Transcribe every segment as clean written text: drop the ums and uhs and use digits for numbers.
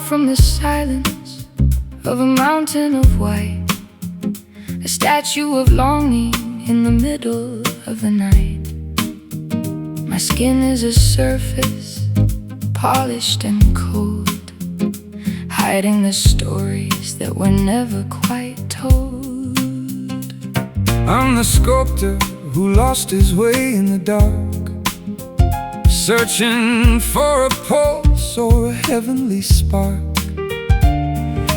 from the silence of a mountain of white, a statue of longing in the middle of the night. My skin is a surface, polished and cold, hiding the stories that were never quite told. I'm the sculptor who lost his way in the dark, searching for a pulse or a heavenly spark.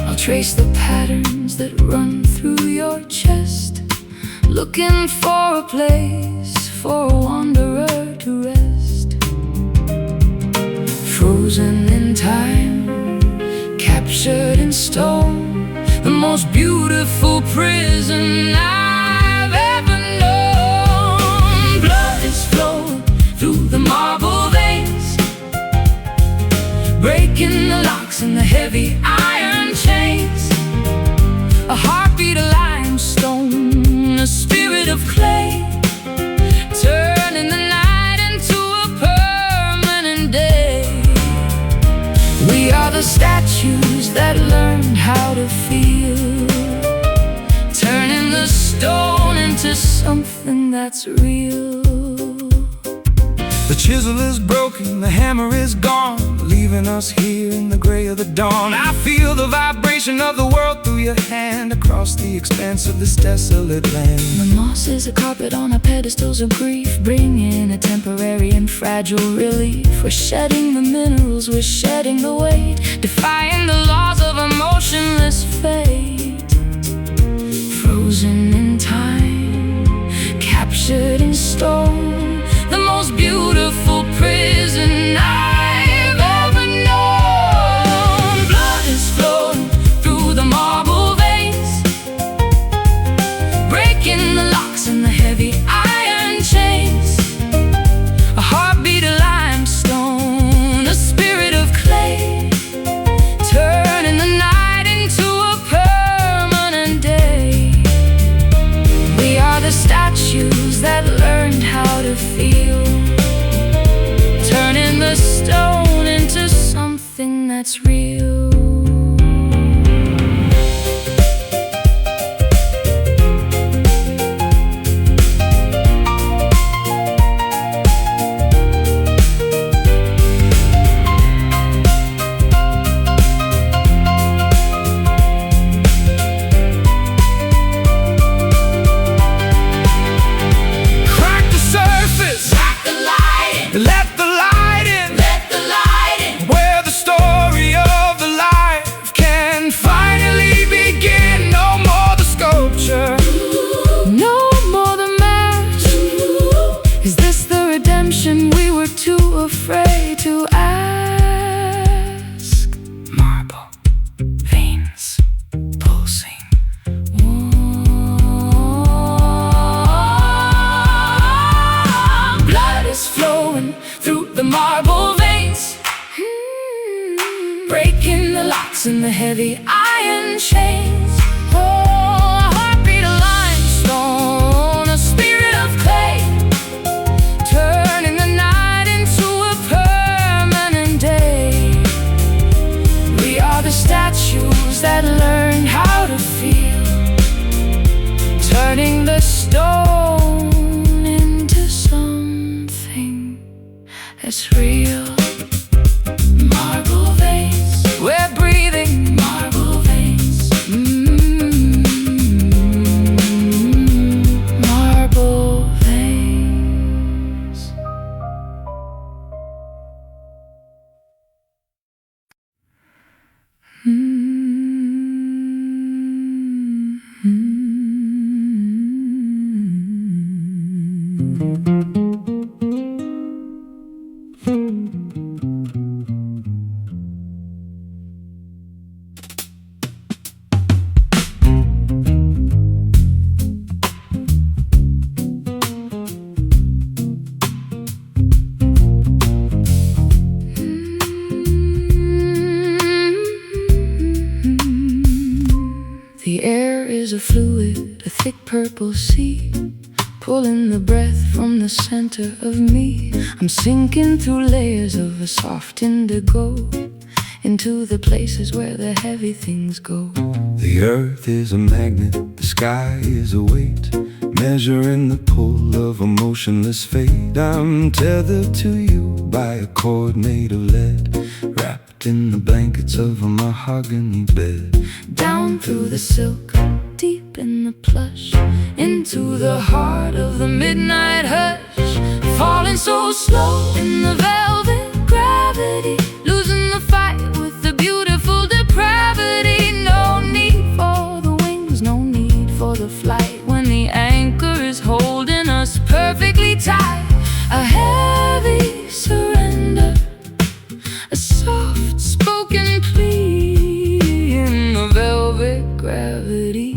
I'll trace the patterns that run through your chest, looking for a place for a wanderer to rest. Frozen in time, captured in stone, the most beautiful prison I've ever known. Blood is flowing through the marble veins, breaking the locks and the heavy iron chains. A heartbeat of limestone, a spirit of clay, turning the night into a permanent day. We are the statues that learned how to feel, turning the stone into something that's real. The chisel is broken, the hammer is gone, leaving us here in the gray of the dawn. I feel the vibration of the world through your hand, across the expanse of this desolate land. The moss is a carpet on our pedestals of grief, bringing a temporary and fragile relief. We're shedding the minerals, we're shedding the weight, defying the laws of a motionless fate. Frozen in time, captured in stone, the most beautiful prison I've ever known. Blood is flowing through the marble veins, breaking the locks and the heavy iron chains. A heartbeat of limestone, a spirit of clay, turning the night into a permanent day. We are the statues that learned how to feel, turning the stone into something that's real. Let the light in, Let the light in, where the story of the life can finally begin. No more the sculpture, no more the mask. Is this the redemption we were too afraid to ask? marble veins pulsing. Blood is flowing through the marble veins, breaking the locks and the heavy iron chains. Oh, a heartbeat of limestone, a spirit of clay, turning the night into a permanent day. We are the statues that learned how to feel, turning the stone into something that's real. Marble veins, we're breathing marble veins. Marble veins. The air is a fluid, a thick purple sea, pulling the breath from the center of me. I'm sinking through layers of a soft indigo, into the places where the heavy things go. The earth is a magnet, the sky is a weight, measuring the pull of a motionless fate. I'm tethered to you by a cord made of lead, wrapped in the blankets of a mahogany bed. Down through the silk, deep in the plush, into the heart of the midnight hush, falling so slow in the velvet gravity, losing the fight with the beautiful depravity. No need for the wings, no need for the flight, when the anchor is holding us perfectly tight. A heavy surrender, a soft spoken plea in the velvet gravity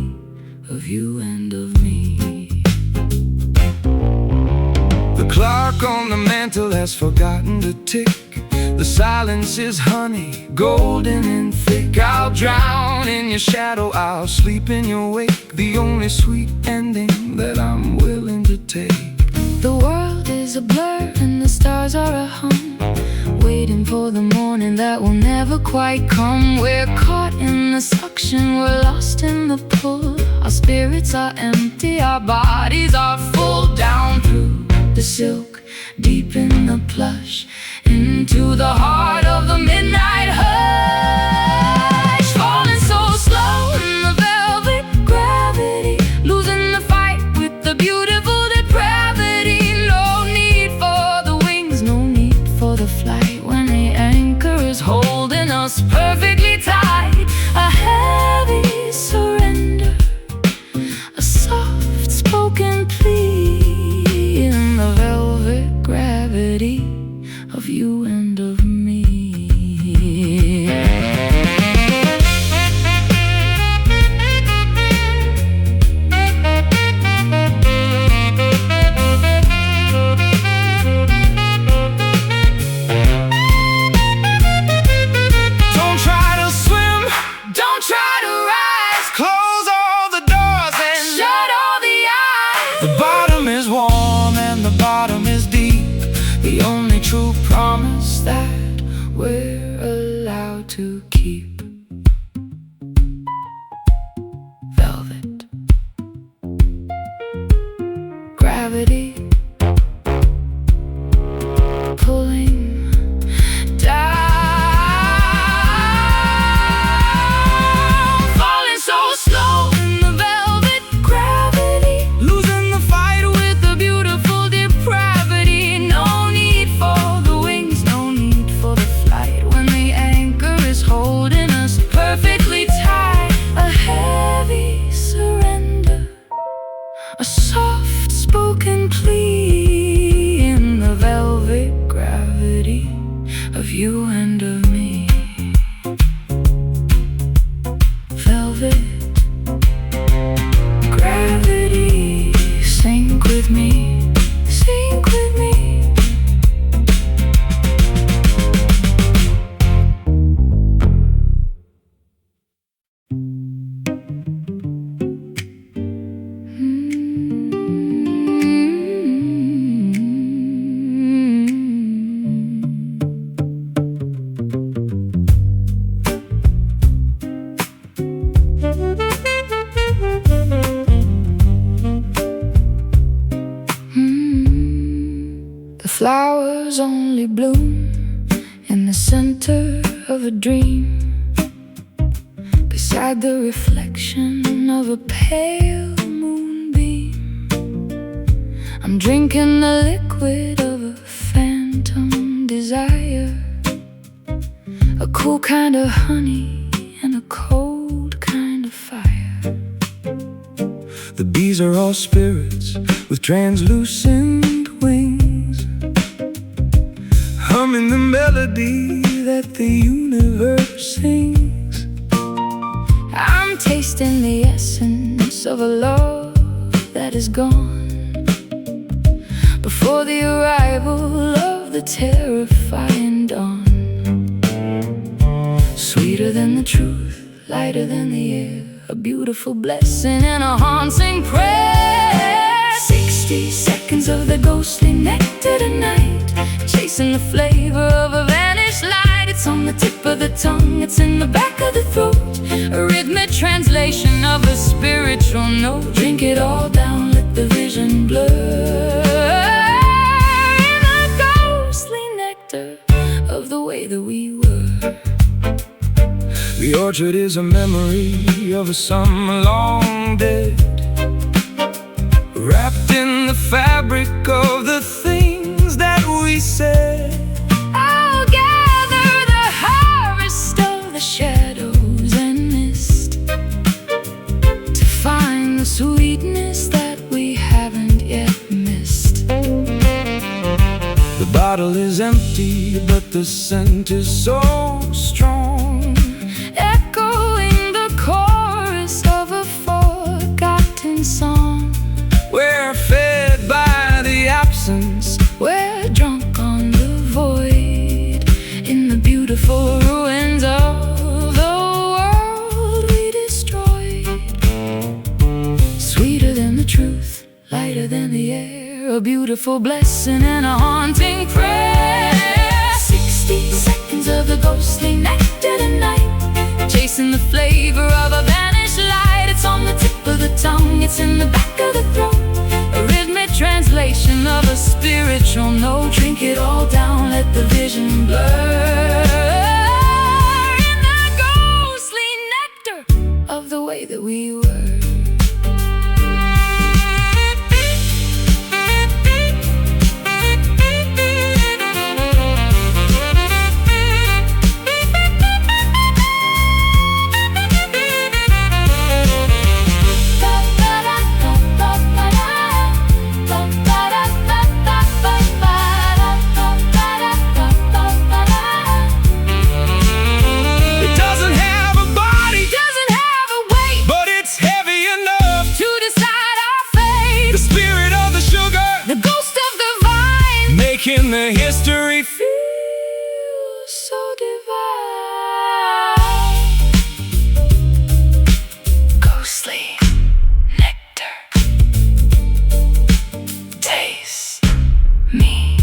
of you and of me. The clock on the mantle has forgotten to tick. The silence is honey, golden and thick. I'll drown in your shadow, I'll sleep in your wake, the only sweet ending that I'm willing to take. The world is a blur and the stars are a hum, waiting for the morning that will never quite come. We're caught in the suction, we're lost in the pull. Our spirits are empty, our bodies are full. Down through the silk, deep in the plush, into the heart of the midnight hush, falling so slow in the velvet gravity, losing the fight with the beautiful depravity. No need for the wings, no need for the flight, when the anchor is holding us perfectly tight. A heavy surrender, a soft spoken plea in the velvet gravity of you and of me. Don't try to swim, don't try to rise, close all the doors and Shut all the eyes. the bottom is warm and the bottom is deep, the only true promise that We're allowed to keep. Velvet gravity pulling down, falling so slow in the velvet gravity, losing the fight with the beautiful depravity. No need for the wings, no need for the flight, when the anchor is holding us perfectly tight. A heavy surrender, a soft spoken plea in the velvet gravity of you and of me. Velvet gravity, sink with me, sink with me. The flowers only bloom in the center of a dream, beside the reflection of a pale moonbeam. I'm drinking the liquid of a phantom desire, a cool kind of honey and a cold kind of fire. The bees are all spirits with translucent wings, humming the melody that the universe sings. I'm tasting the essence of a love that is gone, before the arrival of the terrifying dawn. Sweeter than the truth, lighter than the air, a beautiful blessing and a haunting prayer. 60 seconds of the ghostly nectar tonight, chasing the flavor of a vanished light. It's It's on the tip of the tongue, it's in the back of the throat. A rhythmic translation of a spiritual note. Drink it all down, let the vision blur. In the ghostly nectar of the way that we were. The orchard is a memory of a summer long dead, wrapped in the fabric of the things that we said. I'll gather the harvest of the shadows and mist, to find the sweetness that we haven't yet missed. The bottle is empty, but the scent is so strong, echoing the chorus of a forgotten song. we're fed by the absence, we're drunk on the void, in the beautiful ruins of the world we destroyed. Sweeter than the truth, lighter than the air, a beautiful blessing and a haunting prayer. 60 seconds of the ghostly nectar tonight, chasing the flavor of a vanished light. It's on the tip of the tongue, it's in the back of the throat. A rhythmic translation of a spiritual note. Drink it all down, let the vision blur. In the ghostly nectar of the way that we were. Making the history feel so divine. Ghostly nectar, taste me.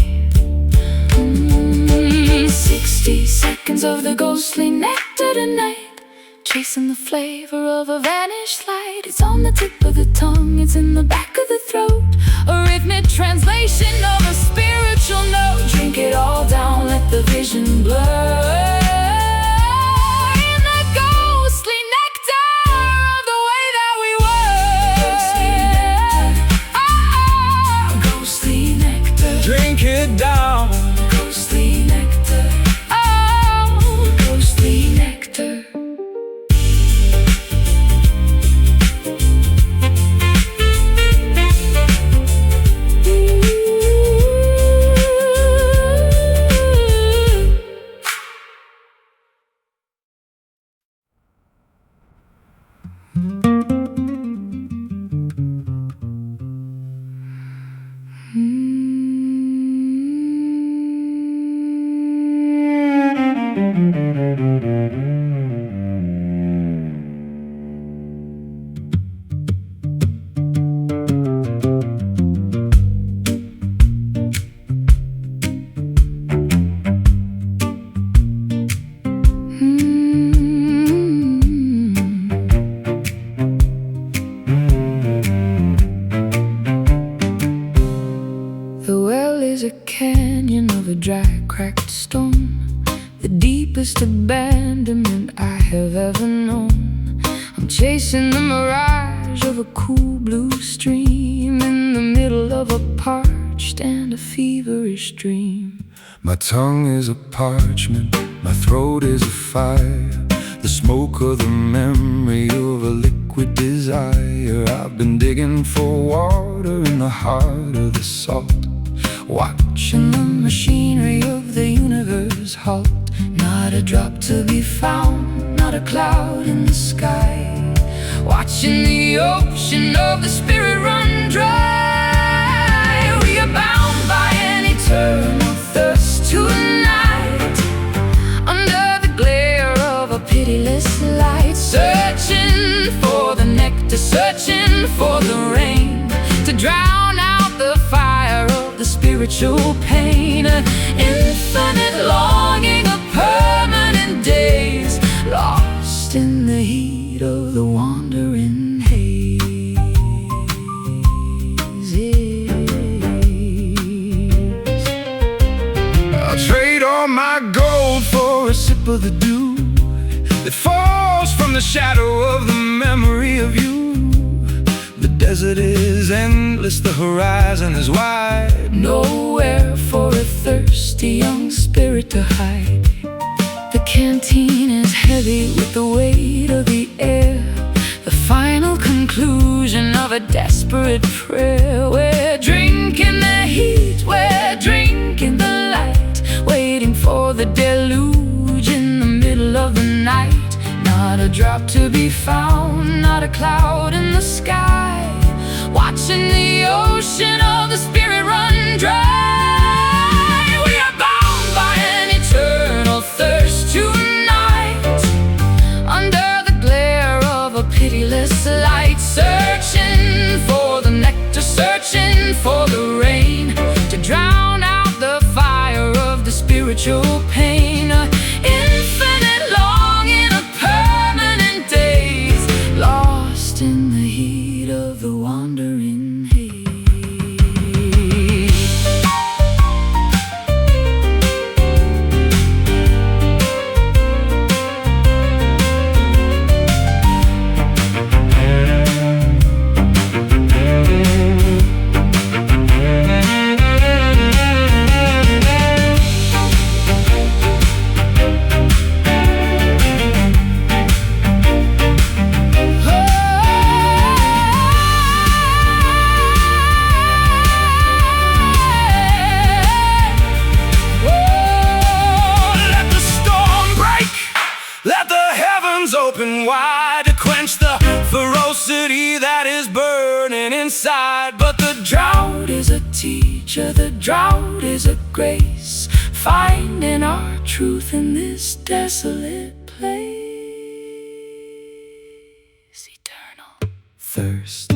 60 seconds of the ghostly nectar tonight, chasing the flavor of a vanished light. It's on the tip of the tongue, it's in the back of the throat. A rhythmic translation of a spiritual note. Drink it all down, let the vision blur. In the ghostly nectar of the way that we were. Ghostly nectar. drink it down. Ghostly nectar. Oh, ghostly nectar. Dry, cracked stone, the deepest abandonment I have ever known. I'm chasing the mirage of a cool blue stream in the middle of a parched and a feverish dream. My tongue is a parchment, my throat is a fire, the smoke of the memory of a liquid desire. I've been digging for water in the heart of the salt, watching the machinery of the universe halt. Not a drop to be found, not a cloud in the sky. Watching the ocean of the spirit run dry. We are bound by an eternal thirst tonight, under the glare of a pitiless light. Searching for the nectar, searching for the rain, to drown out the fire of the spiritual pain. An infinite longing, a permanent drop of the dew that falls from the shadow of the memory of you. The desert is endless, the horizon is wide. Nowhere for a thirsty young spirit to hide. The canteen is heavy with the weight of the air, the final conclusion of a desperate prayer. We're drinking the heat, we're drinking the light, waiting for the deluge in the middle of the night. Not a drop to be found, not a cloud in the sky, watching the ocean of the spirit run dry. We are bound by an eternal thirst tonight, under the glare of a pitiless light, searching for the nectar, searching for the rain to drown out the fire of the spiritual pain. Infinite longing of permanent days, lost in the heat of the wandering haze. Open wide to quench the ferocity that is burning inside. But the drought is a teacher, the drought is a grace, finding our truth in this desolate place. Eternal thirst,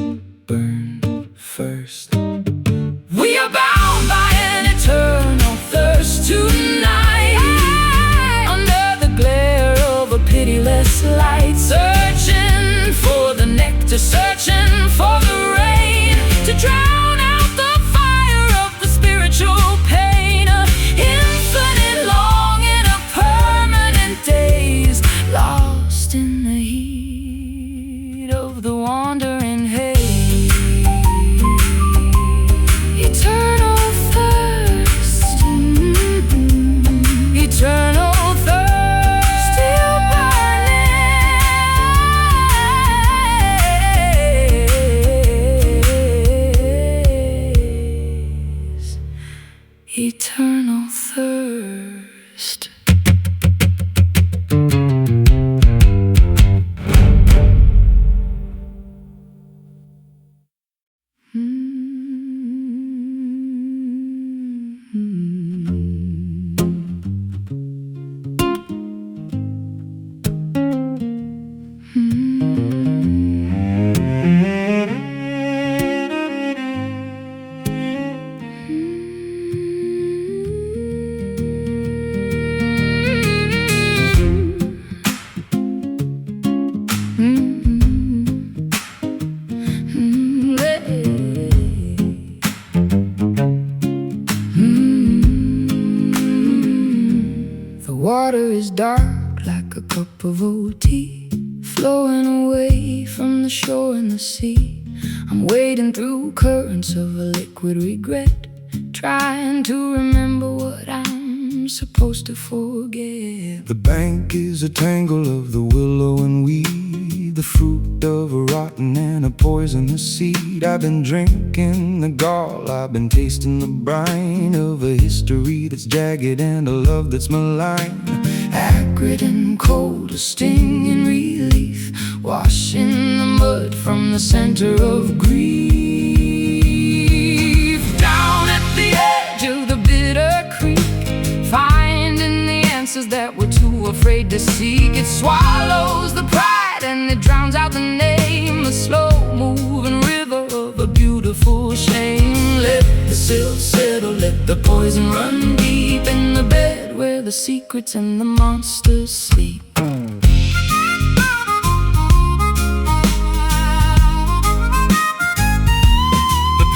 burn first. We are bound by an eternal thirst tonight, under the glare of a pitiless light, searching for the nectar, searching for the rain to drown out the fire of the spiritual pain. Infinite longing of permanent days, lost in the heat of the wandering haze. Eternal thirst, eternal eternal thirst. Water is dark like a cup of old tea, flowing away from the shore and the sea. I'm wading through currents of a liquid regret, trying to remember what I'm supposed to forget. The bank is a tangle of the willow and weed, the fruit of a rotten and a poisonous seed. I've been drinking the gall, I've been tasting the brine of a history that's jagged and a love that's malign. Acrid and cold, a stinging relief, washing the mud from the center of grief. Down at the edge of the bitter creek, finding the answers that we're too afraid to seek. It swallows the pride and it drowns out the name, the slow-moving river of a beautiful shame. Let the silt settle, let the poison run deep in the bed where the secrets and the monsters sleep. The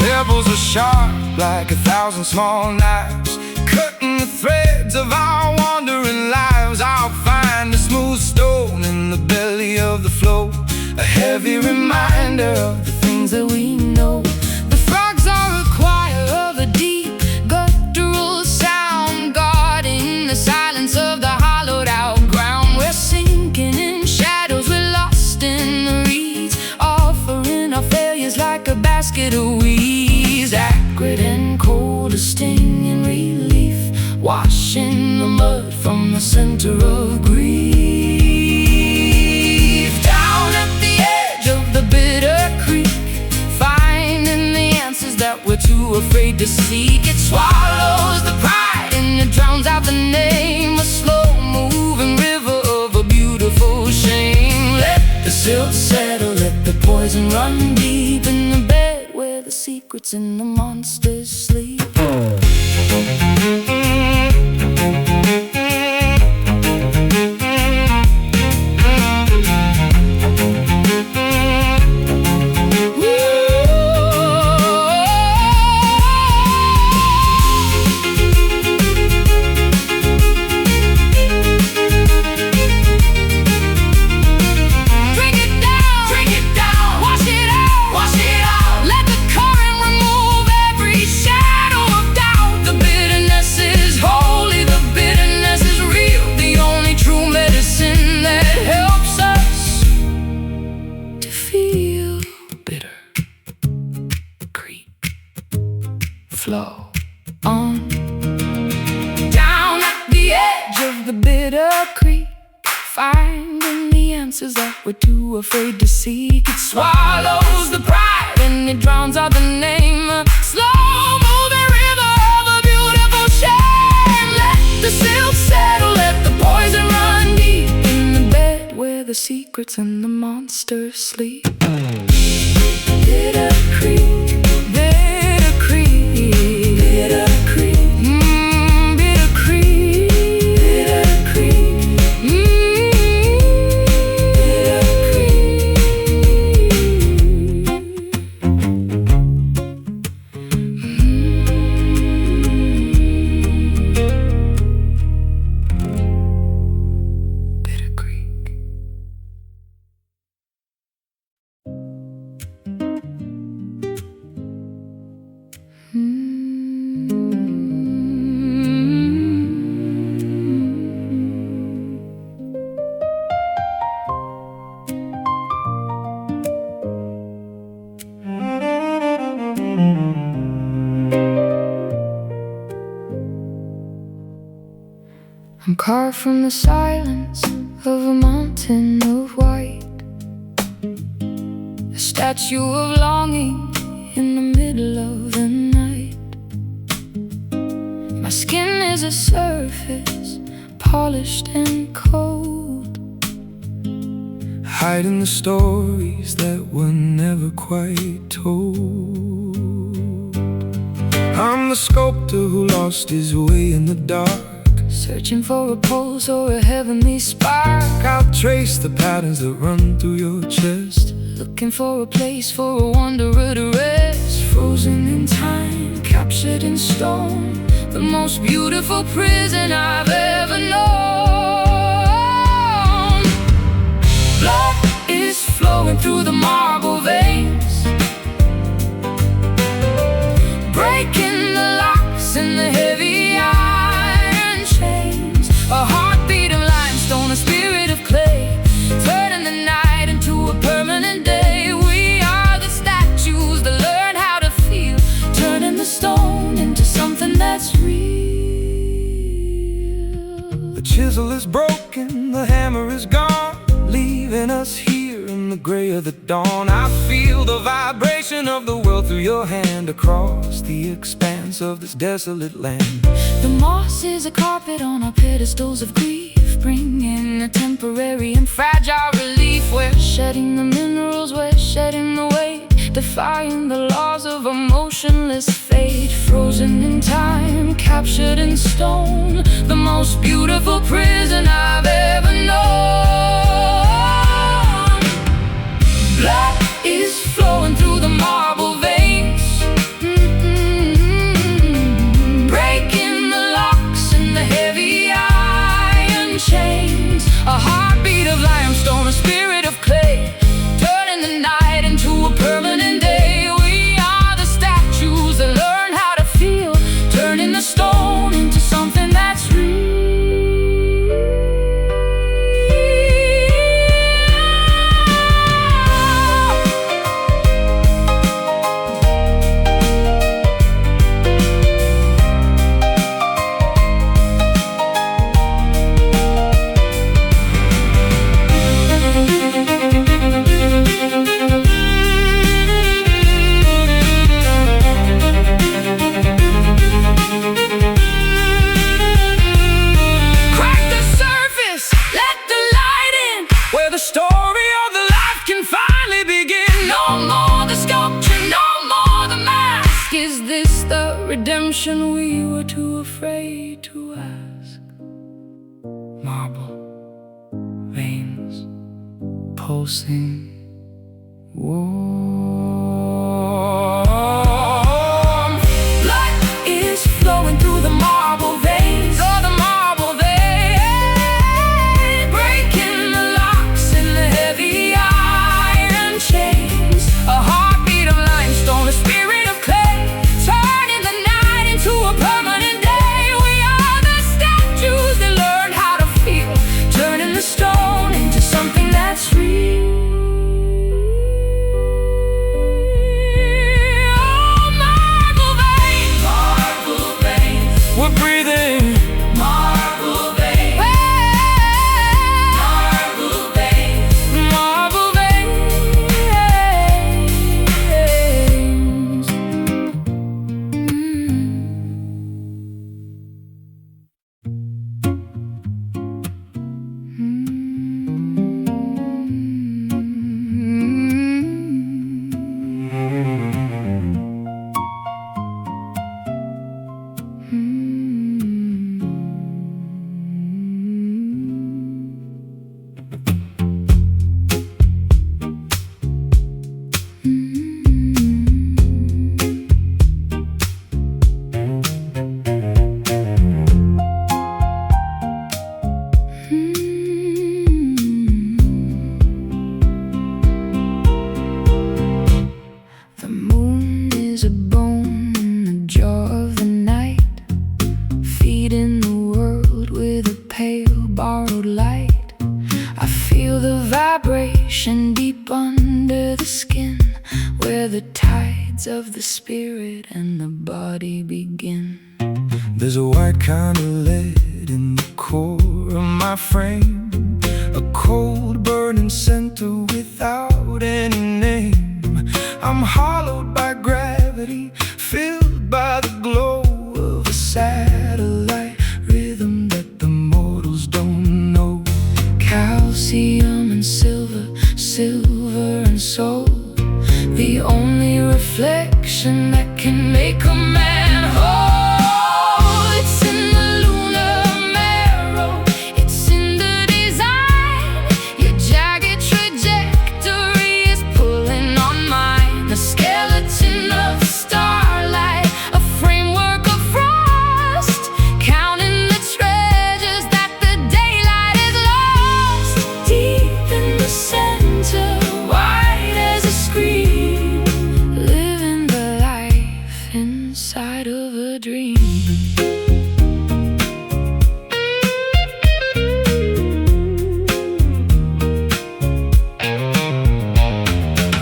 pebbles are sharp like 1,000 small knives, Cutting the threads of our wandering lives, I'll find a smooth stone in the belly of the flow, a heavy reminder of the things that we know. The frogs are a choir of a deep guttural sound, guarding the silence of the hollowed out ground. We're sinking in shadows, we're lost in the reeds, offering our failures like a basket of weeds. Acrid and cold, a sting in relief, washing the mud from the center of grief. Down at the edge of the bitter creek, finding the answers that we're too afraid to seek. It swallows the pride and it drowns out the name, a slow-moving river of a beautiful shame. Let the silt settle, let the poison run deep in the bed where the secrets and the monsters sleep. Flow on. Down at the edge of the bitter creek, finding the answers that we're too afraid to seek. It swallows the pride and it drowns out the name, a slow-moving river of a beautiful shame. Let the silt settle, let the poison run deep in the bed where the secrets and the monsters sleep. Bitter creek, bitter creek, bitter creek, bitter creek, bitter creek, bitter creek. Bitter creek. I'm carved from the silence of a mountain of white, a statue of longing in the middle of the night. My skin is a surface, polished and cold, hiding the stories that were never quite told. I'm the sculptor who lost his way in the dark, searching for a pulse or a heavenly spark. I'll trace the patterns that run through your chest, looking for a place for a wanderer to rest. Frozen in time, captured in stone, the most beautiful prison I've ever known. Blood is flowing through the marble veins, breaking the locks in the heavy iron chains. A heartbeat of limestone, a spirit of clay, turning the night into a permanent day. We are the statues that learn how to feel, turning the stone into something that's real. The chisel is broken, the hammer is gone, leaving us here in the gray of the dawn. I feel the vibration of the world through your hand, across the expanse of this desolate land. The moss is a carpet on our pedestals of grief, bringing a temporary and fragile relief. We're shedding the minerals, we're shedding the weight, defying the laws of a motionless fate. Frozen in time, captured in stone, the most beautiful prison I've ever known. Blood is flowing through the marble veins, breaking the law redemption we were too afraid to ask. Marble veins pulsing warm. Blood is flowing through the marble veins, oh, the marble veins, breaking the locks in the heavy iron chains. A heartbeat of limestone, a spirit of clay, turning the night into a permanent day. We are the statues that learned how to feel, turning the stone into something that's real. We're breathing marble veins, marble veins, marble veins. The moon is a bone in the jaw of the night, feeding the world with a pale borrowed light. I feel the vibration deep under the skin, where the tides of the spirit and the body begin. There's a white kind of lead in the core of my frame, a cold burning center without any name. I'm hollowed by gravity, filled by the glow of a satellite rhythm that the mortals don't know. Calcium and silver, silver and soul, the only reflection that can make a man whole. It's in the lunar marrow, it's in the design. Your jagged trajectory is pulling on mine. The skeleton of starlight, a framework of frost, counting the treasures that the daylight has lost. Deep in the center, wide as a screen, living the life inside of a dream.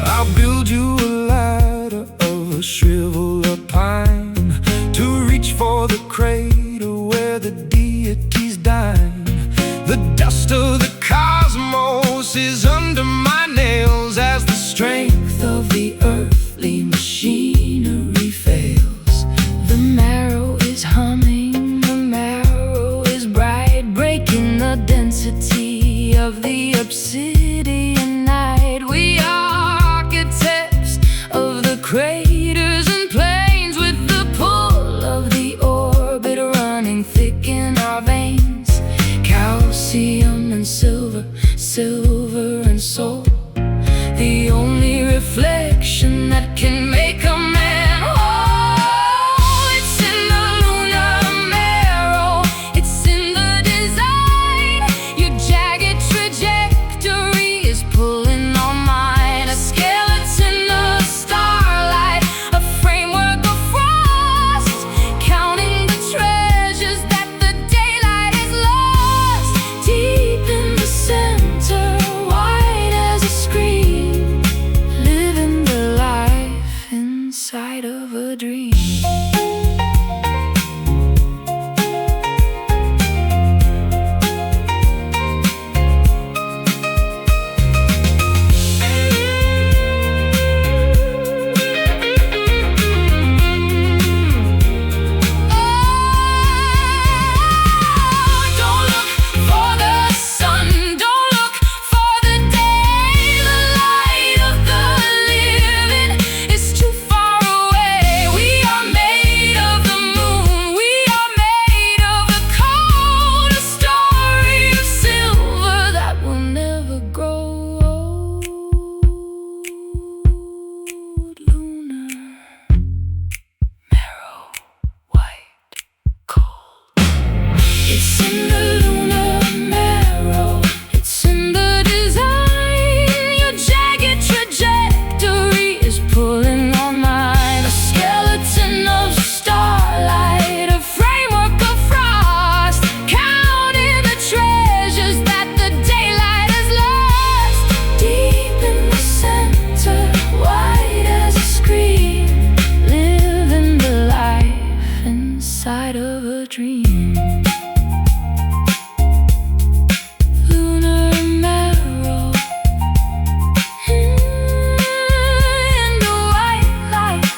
I'll build you a ladder of a shriveled up pine, to reach for the crater where the deities dine. The dust of the cosmos is under my nails as the strength Of the earthly machinery fails. The marrow is humming, the marrow is bright, breaking the density of the obsidian night. We are architects of the craters and plains, with the pull of the orbit running thick in our veins. Calcium and silver, silver and soul, the only reflection that can make a man whole. It's in the lunar marrow, it's in the design. Your jagged trajectory is pulling on mine. A skeleton of starlight, a framework of frost, counting the treasures that the daylight has lost. Deep in the center, wide as a screen, living the life inside of a dream. Don't look for the sun, don't look for the day. The light of the living is too far away. dream. Lunar marrow in the white light.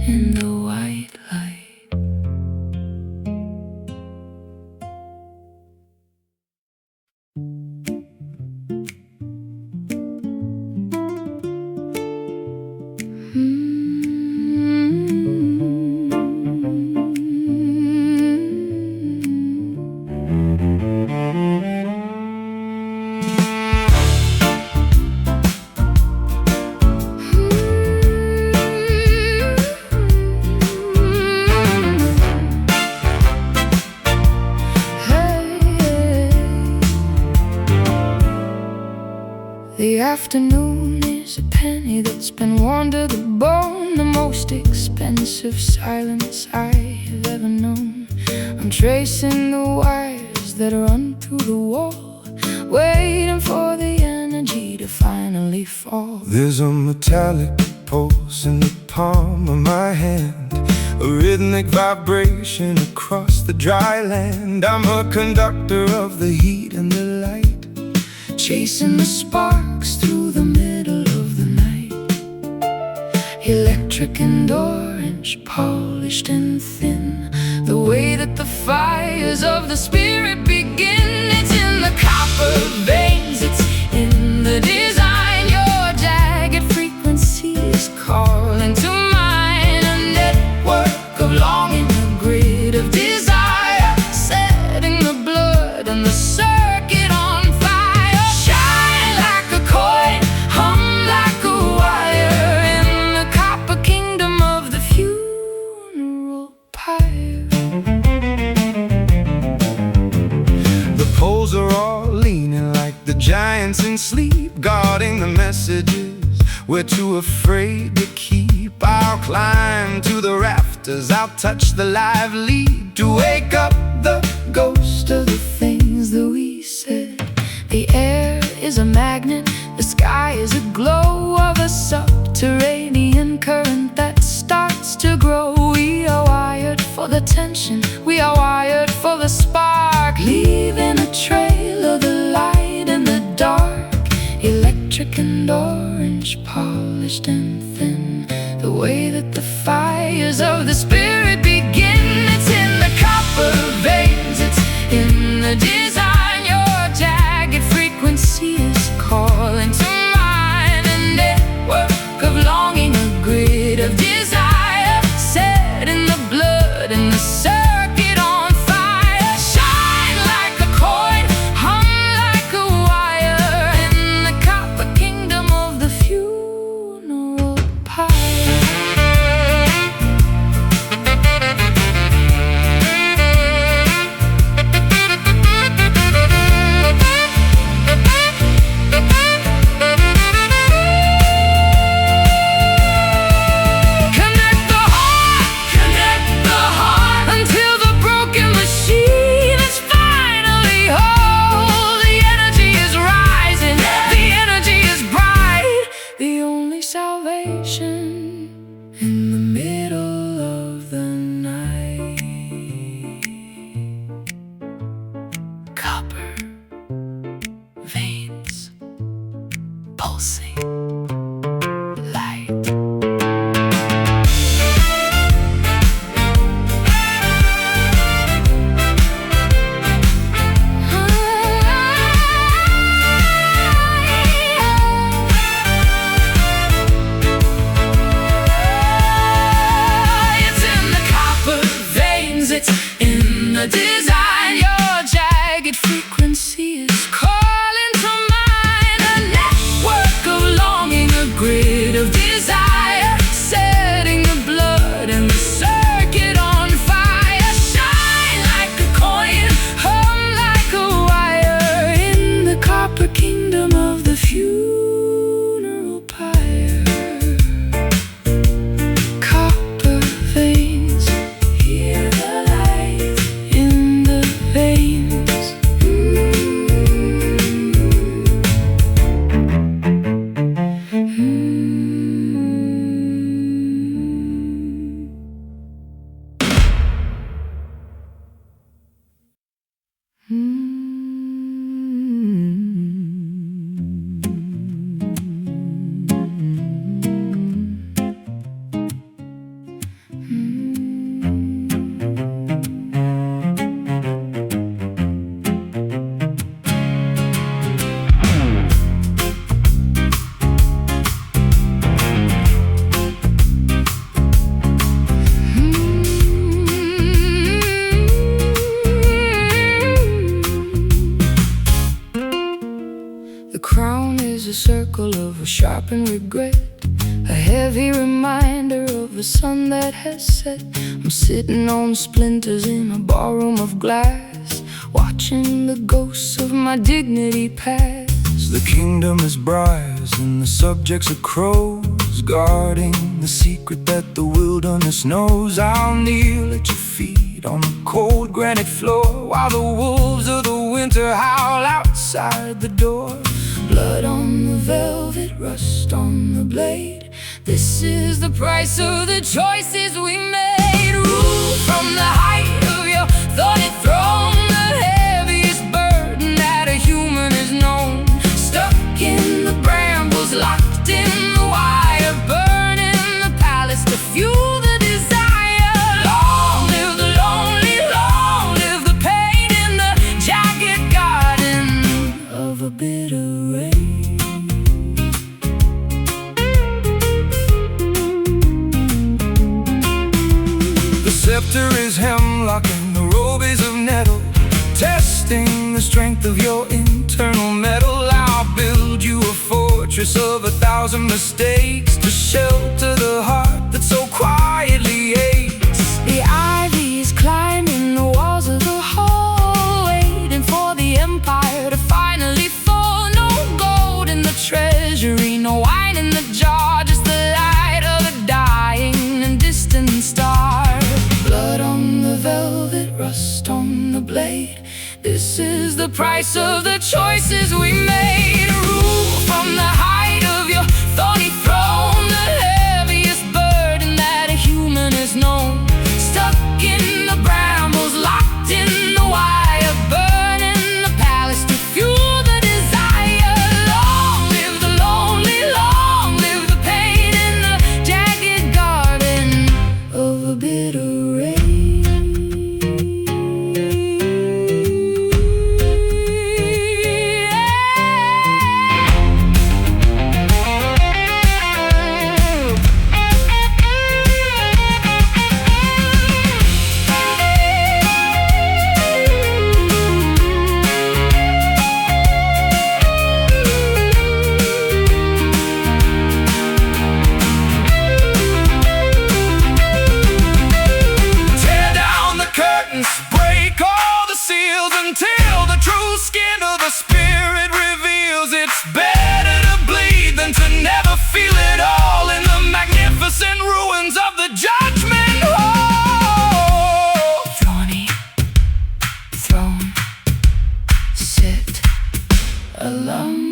In the white light. The afternoon is a penny that's been worn to the bone, the most expensive silence I've ever known. I'm tracing the wires that run through the wall, waiting for the energy to finally fall. There's a metallic pulse in the palm of my hand, a rhythmic vibration across the dry land. I'm a conductor of the heat and the light, chasing the sparks through the middle of the night. Electric and orange, polished and thin, the way that the fires of the spirit begin. It's in the copper veins, it's in the design. Your jagged frequency is calling to mine, a network of longing, a grid of desire, setting the blood and the circuit on fire. Shine like a coin, hum like a wire, in the copper kingdom of the funeral pyre. the poles are all leaning like the giants in sleep, guarding the messages we're too afraid to keep. I'll climb to the rafters, I'll touch the live lead, to wake up the ghost of the things that we said. The air is a magnet, the sky is a glow of a subterranean current that starts to grow. We are wired for the tension, we are wired for the spark, leaving a trail of the light in the dark. Electric and orange, polished and thin, the way that the fires of the spirit begin. It's in the copper veins, it's in the design. Your jagged frequency is calling to mine, a network of longing, a grid of desire, set in the blood and the circuit on fire. Shine like a coin, hum like a wire, in the copper kingdom of the funeral pyre. Connect the heart until the broken machine is finally whole. The energy is rising, the energy is bright, the only salvation in the middle of the night. Copper veins, pulsing light. It's in the copper veins, it's in the design. Your jagged frequency is calling to mine, a network of crown is a circle of a sharpened regret, a heavy reminder of the sun that has set. I'm sitting on splinters in a ballroom of glass, watching the ghosts of my dignity pass. The kingdom is briars and the subjects are crows, guarding the secret that the wilderness knows. I'll kneel at your feet on the cold granite floor, while the wolves of the winter howl outside the door. Blood on the velvet, rust on the blade. This is the price of the choices we made. Rule from the height of your thorny throne, the heaviest burden that a human has known. Stuck in the brambles, locked in the wire, burning the palace to fuel the desire. Long live the lonely, long live the pain in the jagged garden of a bitter rain. The scepter is hemlock and the robe is of nettle, testing the strength of your internal metal. I'll build you a fortress of 1,000 mistakes to shelter the heart that so quietly aches. The ivy is climbing the walls of the hall, waiting for the empire to finally fall. No gold in the treasury, no wine in the jar, just the light of a dying and distant star. Blood on the velvet, rust on the blade. This is the price of the choices we made. Rule from the height of your thorny throne, the heaviest burden that a human has known. Stuck in the brambles, locked in the wire, burning the palace to fuel the desire. Long live the lonely, long live the pain in the jagged garden of a bitter rain. Break all the seals until the true skin of the spirit reveals. It's better to bleed than to never feel it all in the magnificent ruins of the judgment hall. Thorny throne, sit alone.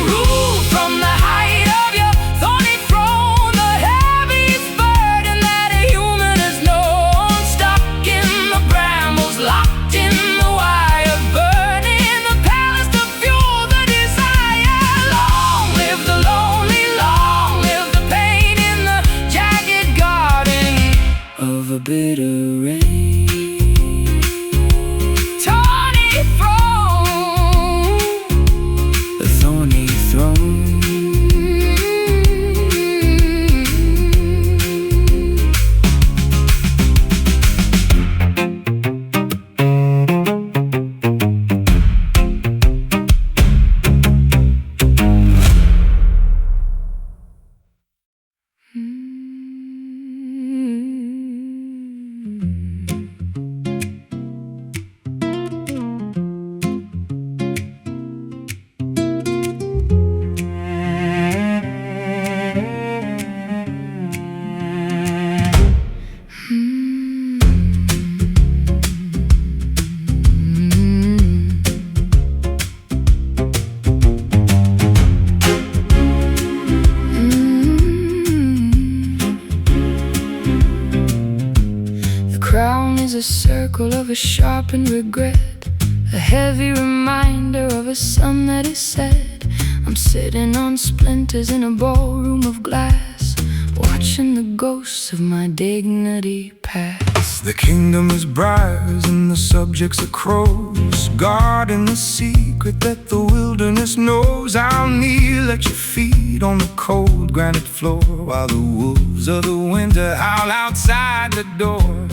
Rule from the height of your thorny throne, the heaviest burden that a human has known. Stuck in the brambles, locked in the wire, burning the palace to fuel the desire. Long live the lonely, long live the pain in the jagged garden of a bitter rain. Tawny throne, The thorny throne. A circle of a sharpened regret, a heavy reminder of a sun that is set. I'm sitting on splinters in a ballroom of glass, watching the ghosts of my dignity pass. The kingdom is briars and the subjects are crows, guarding the secret that the wilderness knows. I'll kneel at your feet on the cold granite floor, while the wolves of the winter howl outside the door.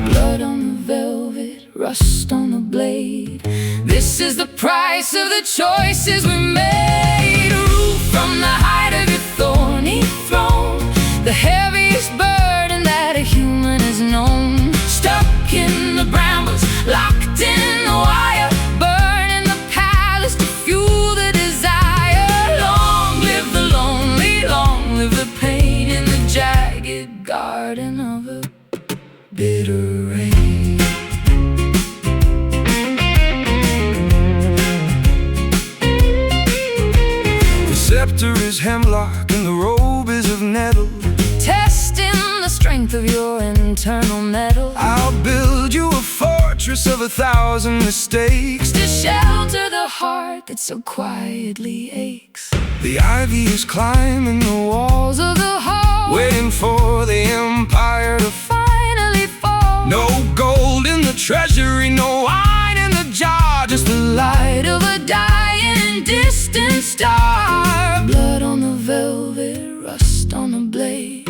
Blood on the velvet, rust on the blade. This is the price of the choices we made. A roof from the height of your thorny throne, the heaviest burden that a human has known. Stuck in the brambles, locked in the wire, burning the palace to fuel the desire. Long live the lonely, long live the pain in the jagged garden of a bitter rain. The scepter is hemlock and the robe is of nettle, Testing the strength of your internal metal, I'll build you a fortress of 1,000 mistakes to shelter the heart that so quietly aches. The ivy is climbing the walls Of the hall, waiting for the empire to finally fall. No gold in the treasury, no wine in the jar, just the light Light of a dying distant star. Blood on the velvet, rust on the blade.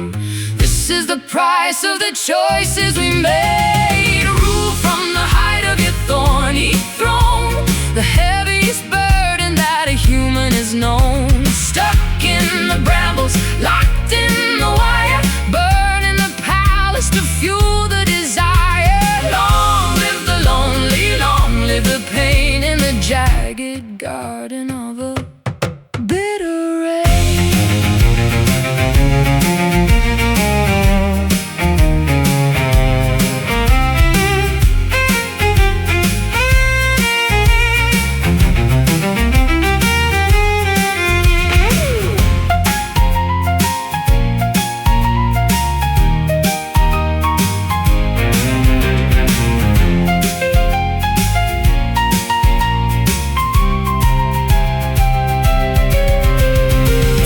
This is the price of the choices we made. A rule from the height of your thorny throne, the heaviest burden that a human has known. Stuck in the brambles, locked in the wire, burning the palace to fuel the desire. Long live the lonely, long live the pain in the jagged garden of a bitter rain.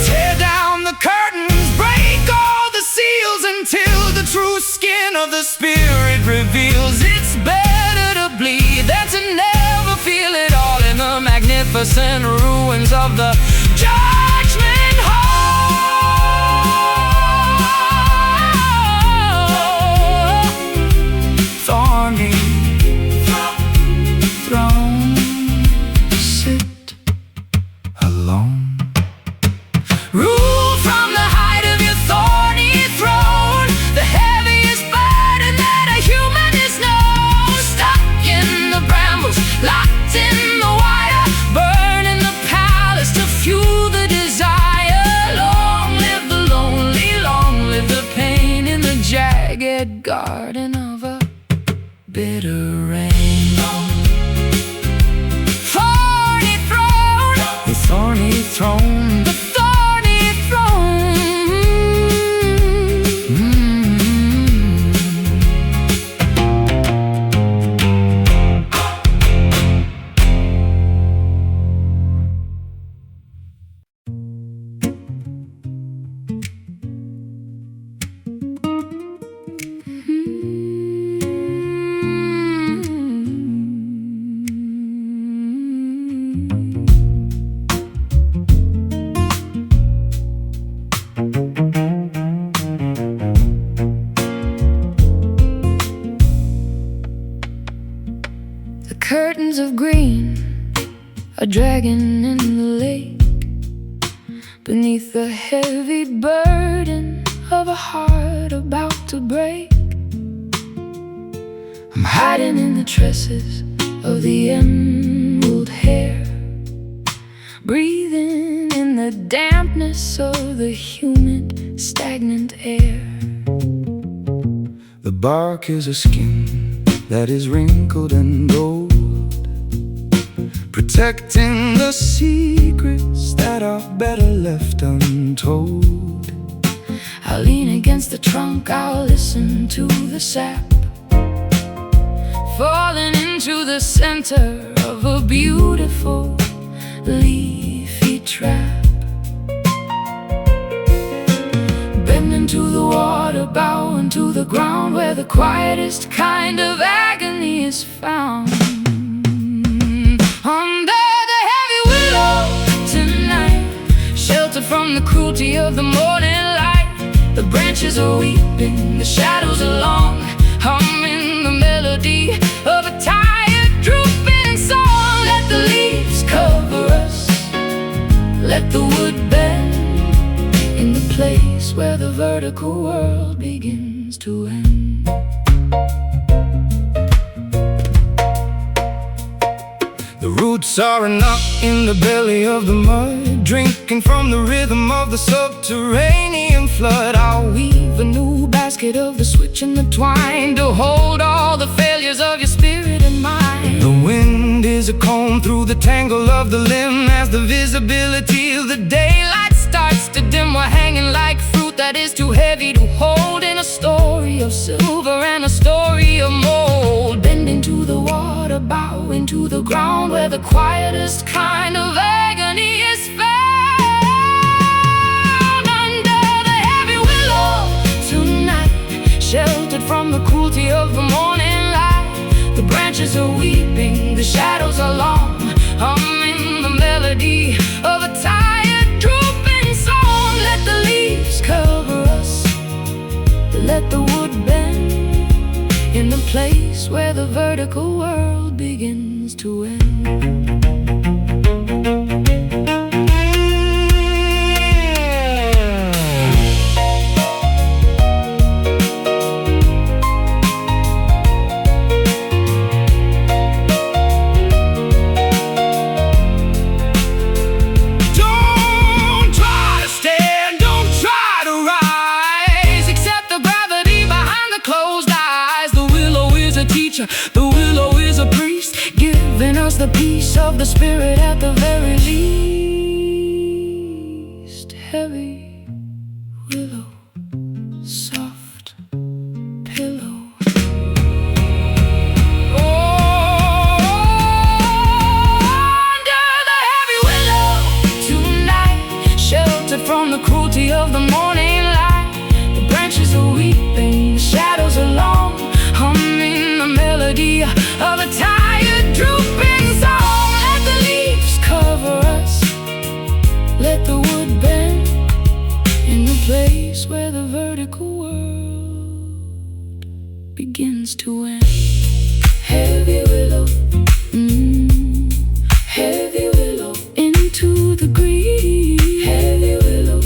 tear down the curtains, break all the seals until the true skin of the spirit reveals. It's better to bleed than to never feel it all in the magnificent ruins of the judgment hall. Thorny Throne, sit alone. rule from the height of your thorny throne, the heaviest burden that a human has known. Stuck in the brambles, locked in the wire, burning the palace to fuel the desire. Long live the lonely, long live the pain in the jagged garden of a bitter rain. Thorny throne, The thorny throne. the thorny throne. The curtains of green are dragging in the lake, beneath the heavy burden of a heart about to break. I'm hiding in the tresses of the emerald hair, breathing in the dampness of the humid, stagnant air. The bark is a skin that is wrinkled and gold, protecting the secrets that are better left untold. I'll lean against the trunk, I'll listen to the sap, falling into the center of a beautiful leafy trap. Bending to the water, bowing to the ground, where the quietest kind of agony is found. Under the heavy willow tonight, sheltered from the cruelty of the morning light. The branches are weeping, the shadows are long, humming the melody of a tired, drooping song. Let vertical world begins to end. The roots are a knot in the belly of the mud, drinking from the rhythm of the subterranean flood. I'll weave a new basket of the switch and the twine to hold all the failures of your spirit and mind. The wind is a comb through the tangle of the limb as the visibility of the daylight starts to dim. We're hanging like fruit that is too heavy to hold in a story of silver and a story of mold. Bending to the water, bowing to the ground, where the quietest kind of agony is found. Under the heavy willow tonight, sheltered from the cruelty of the morning light. The branches are weeping, the shadows are long, humming the melody of a tired, drooping song. Let the leaves cover us, let the wood bend in the place where the vertical world begins to end. The willow is a priest, giving us the peace of the spirit at the very least. Heavy willow, soft pillow. Under the heavy willow tonight, sheltered from the cruelty of the morning light. The branches are weeping, the shadows are long, humming the melody of a tired, drooping song. Let the leaves cover us, let the wood bend in the place where the vertical world begins to end. Heavy willow, heavy willow, into the green. Heavy willow,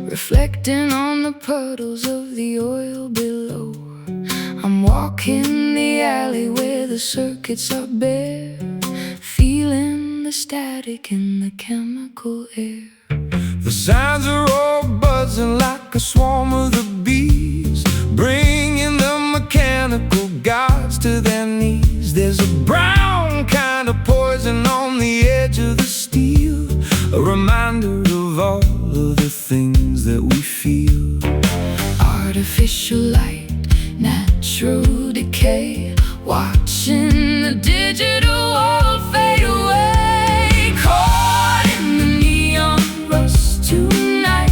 reflecting on the puddles of the oil below. I'm walking the alley where the circuits are bare, feeling the static in the chemical air. The sounds are all buzzing like a swarm of the bees, bringing the mechanical gods to their knees. There's a brown kind of poison on the edge of the steel, a reminder of all of the things that we feel. Artificial light, natural decay, watching the digital world fade away. Caught in the neon rust tonight,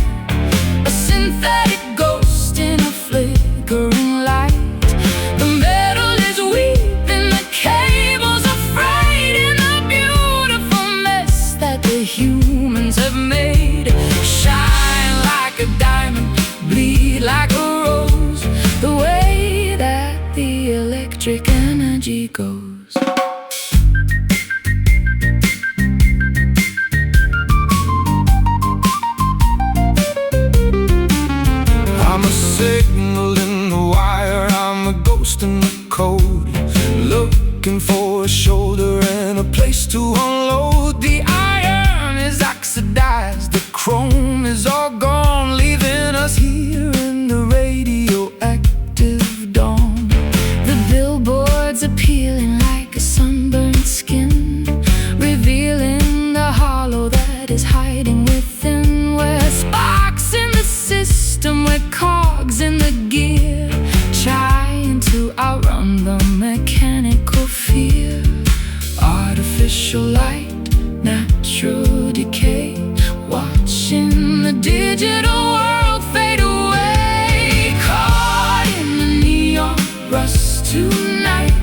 a synthetic ghost in a flickering light. The metal is weeping, the cables are frayed in the beautiful mess that the humans have made. Shine like a diamond, bleed like a rose, the way that the electric energy goes. I'm a signal in the wire, I'm a ghost in the code, looking for a shoulder and a place to unload. The iron is oxidized, the chrome is all gone, leaving us here in the radioactive dawn. The billboards are peeling like a sunburned skin, revealing the hollow that is hiding tonight.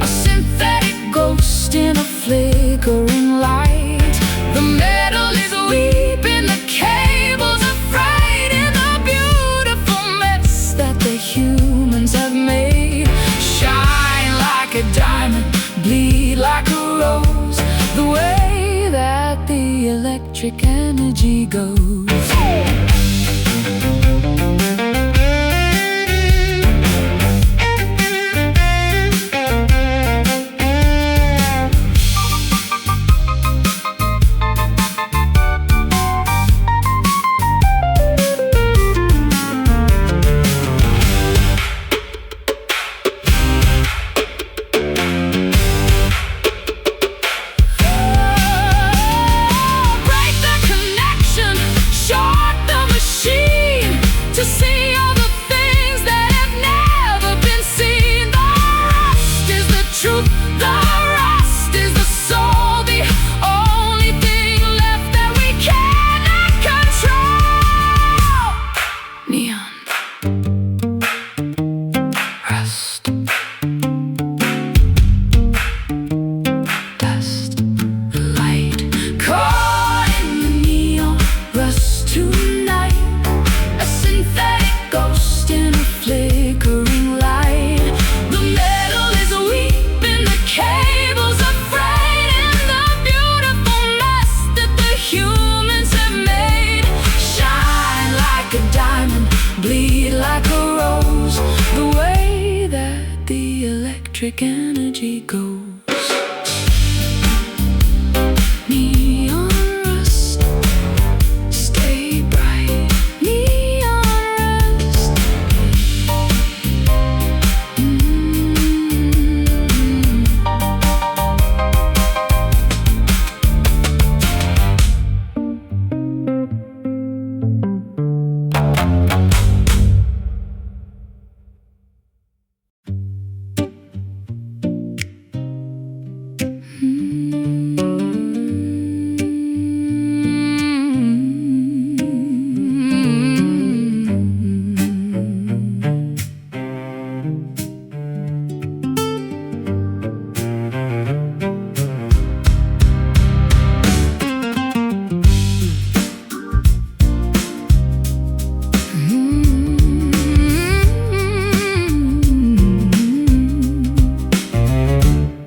A synthetic ghost in a flickering light. The metal is weeping, the cables are afraid, in the beautiful mess that the humans have made. Shine like a diamond, bleed like a rose, the way that the electric energy goes. Energy goes. Neon rust, stay bright. Neon rust.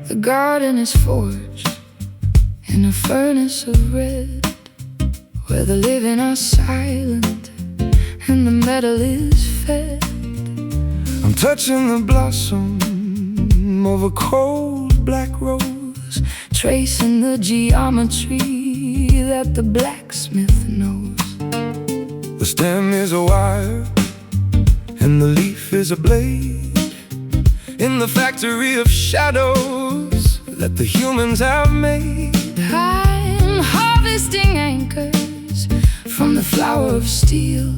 The garden is forged in a furnace of red, where the living are silent and the metal is fed. I'm touching the blossom of a cold black rose, tracing the geometry that the blacksmith knows. the stem is a wire and the leaf is a blade, in the factory of shadows that the humans have made. I'm harvesting anchors from the flower of steel,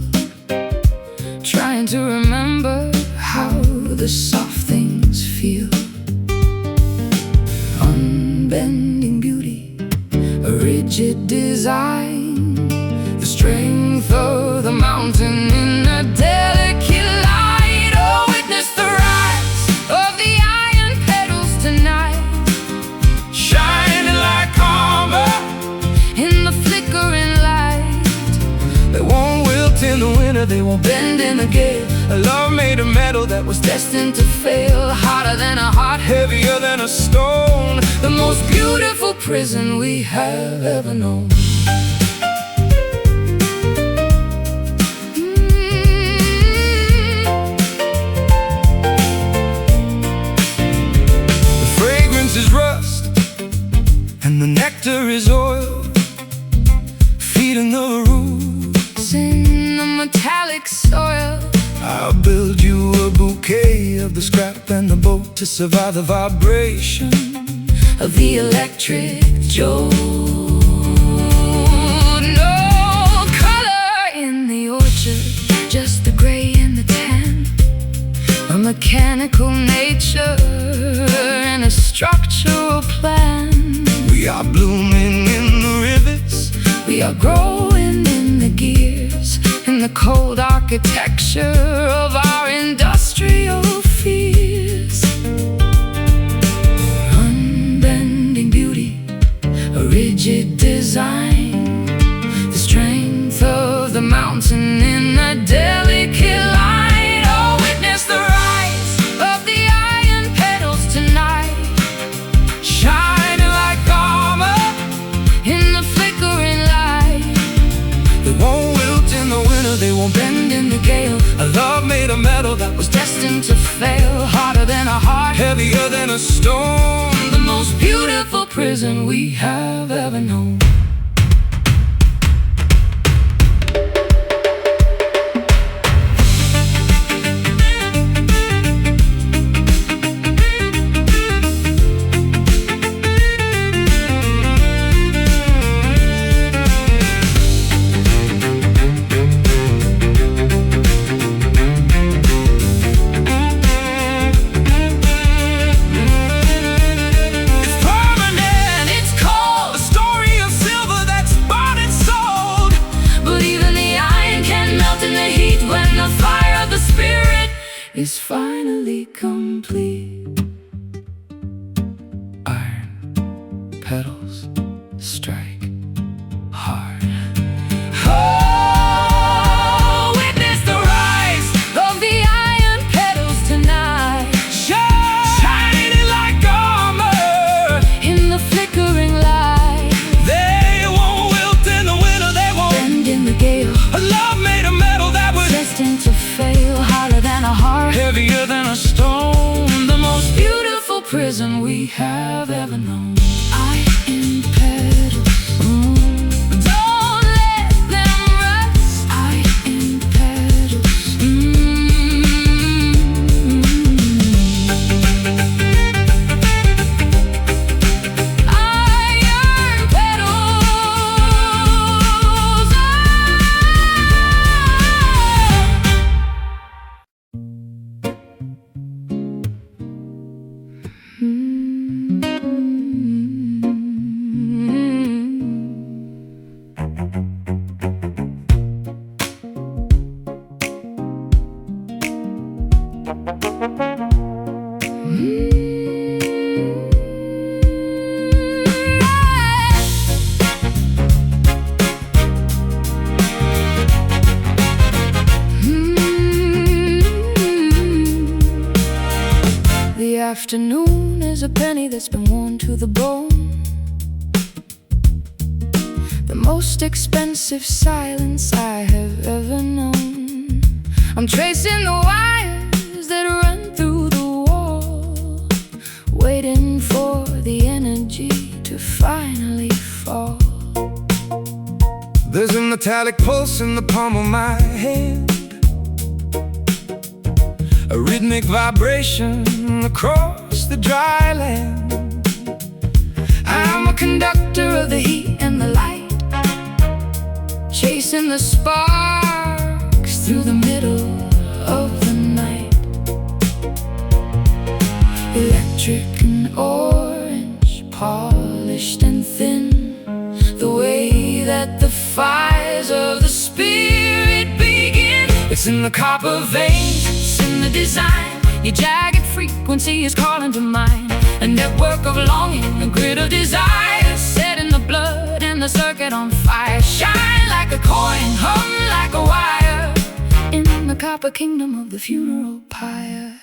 trying to remember how the soft things feel. Unbending beauty, a rigid design, the strength of the mountain in a delicate light. Oh, witness the rise of the iron petals tonight, Shining like armor in the flickering light. they won't wilt in the winter, They won't bend in the gale. a love made of metal that was Destined to fail, hotter than a heart, heavier than a stone. the most beautiful prison we have ever known. The fragrance is rust and the nectar is oil, feeding the roots In the metallic soil, I'll build you a bouquet of the scrap and the boat to survive the vibration of the electric jode. No color in the orchard, just the gray and the tan, a mechanical nature and a structural plan. We are blooming in the rivets, We are growing in the gears, in the cold architecture of our industrial fears. mountain in a delicate light. Oh, witness the rise of the iron petals tonight, shining like armor in the flickering light. They won't wilt in the winter, they won't bend in the gale. A love made of metal that was Destined to fail, harder than a heart, heavier than a stone. the most beautiful prison we have ever known. Is finally complete. Iron petals strike hard. Oh, witness the rise of the iron petals tonight, Shining like armor in the flickering light. They won't wilt in the winter, they won't Bend in the gale, a love made of metal that was destined to fail, harder than a heart, heavier than a stone. the most beautiful prison we have ever known. Iron petals, don't let them rust. Iron petals, iron petals, The afternoon is a penny that's been worn to the bone, the most expensive silence I have ever known. I'm tracing the wires that run through the wall, waiting for the energy to finally fall. There's a metallic pulse in the palm of my hand, a rhythmic vibration across the dry land. I'm a conductor of the heat and the light, chasing the sparks through the middle of the night. Electric and orange, polished and thin, the way that the fires of the spirit begin. It's in the copper veins, It's in the design, your jagged frequency is calling to mind. A network of longing, a grid of desire, set in the blood and the circuit on fire. Shine like a coin, hum like a wire, in the copper kingdom of the funeral pyre.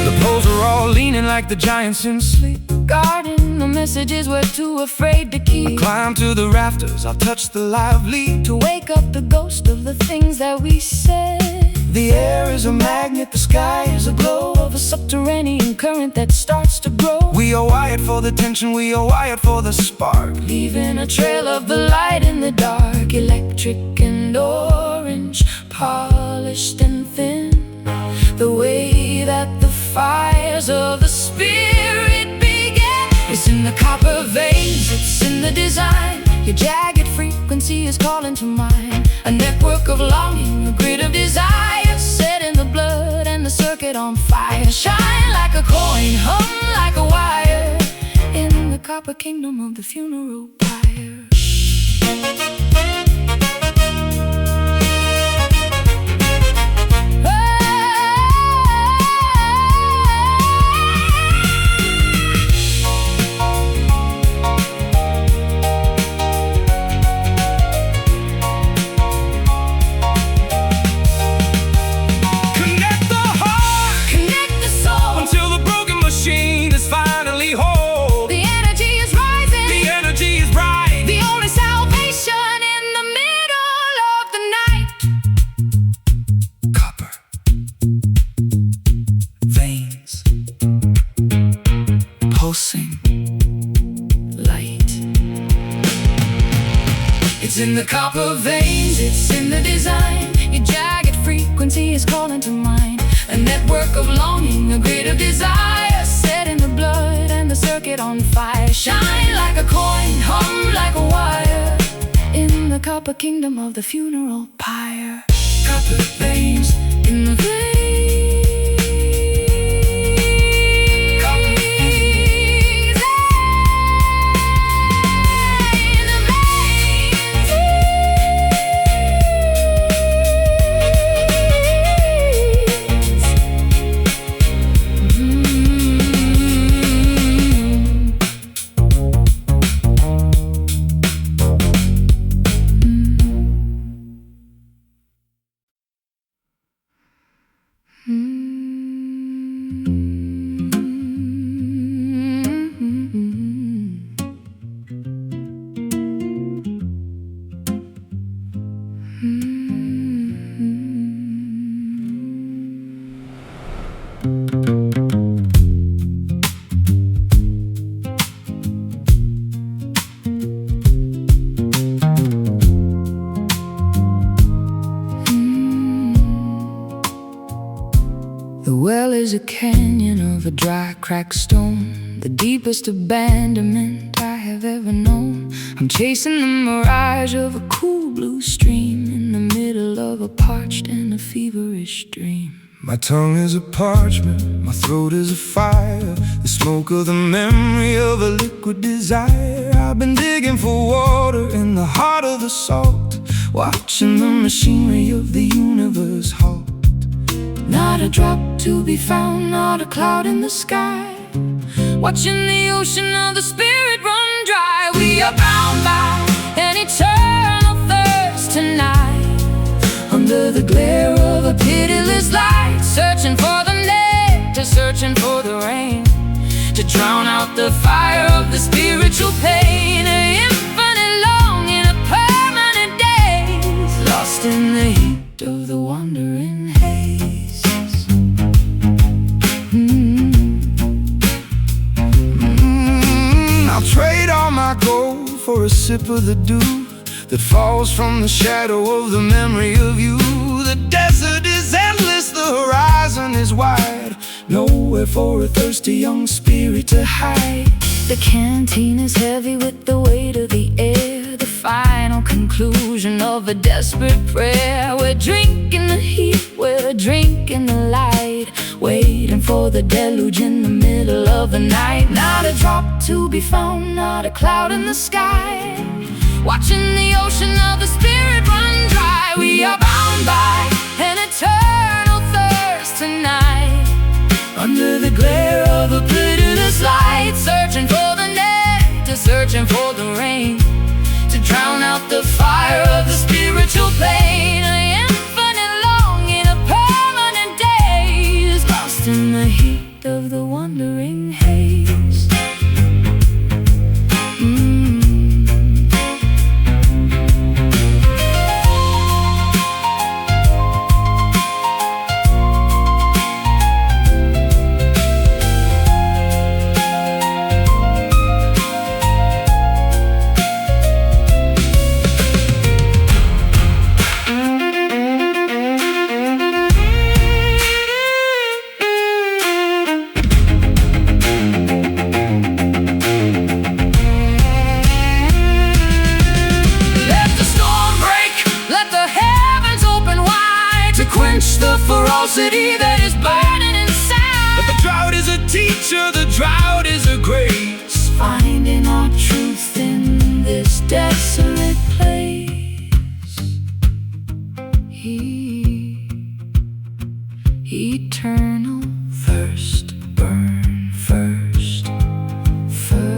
the poles are all leaning like the giants in sleep. Guarding the messages we're too afraid to keep. Climb to the rafters, I'll touch the live lead. To wake up the ghost of the things that we said. The air is a magnet, the sky is a glow Of a subterranean current that starts to grow. We are wired for the tension, we are wired for the spark. Leaving a trail of the light in the dark. Electric and orange, polished and thin, the way that the fires of the spirit began. It's in the copper veins, it's in the design, your jagged frequency is calling to mind. A network of longing, a grid of desire, set in the blood and the circuit on fire. Shine like a coin, hum like a wire, in the copper kingdom of the funeral pyre. It's in the copper veins, it's in the design. Your jagged frequency is calling to mind. A network of longing, a grid of desire, set in the blood and the circuit on fire. Shine like a coin, hum like a wire, in the copper kingdom of the funeral pyre. Copper veins in the veins. The well is a canyon of a dry, cracked stone, the deepest abandonment I have ever known. I'm chasing the mirage of a cool blue stream in the middle of a parched and a feverish dream. My tongue is a parchment, my throat is a fire, the smoke of the memory of a liquid desire. I've been digging for water in the heart of the salt, watching the machinery of the universe halt. Not a drop to be found, not a cloud in the sky, watching the ocean of the spirit run dry. We are bound by an eternal thirst tonight, under the glare of a pitiless light, searching for the nectar, searching for the rain, to drown out the fire of the spiritual pain. An infinite longing, a permanent daze, lost in the heat of the wandering haze. I'll trade all my gold for a sip of the dew that falls from the shadow of the memory of you. The desert is endless, the horizon is wide, nowhere for a thirsty young spirit to hide. The canteen is heavy with the weight of the air, the final conclusion of a desperate prayer. We're drinking the heat, we're drinking the light, waiting for the deluge in the middle of the night. Not a drop to be found, not a cloud in the sky, watching the ocean of the spirit run dry. We are bound by an eternal thirst tonight, under the glare of a pitiless light, searching for the nectar, searching for the rain, to drown out the fire of the spiritual pain. An infinite longing, a permanent daze, lost in the heat of the wandering haze. The ferocity that is burning inside. But the drought is a teacher, the drought is a grace, finding our truth in this desolate place. Eternal thirst, burn first, first.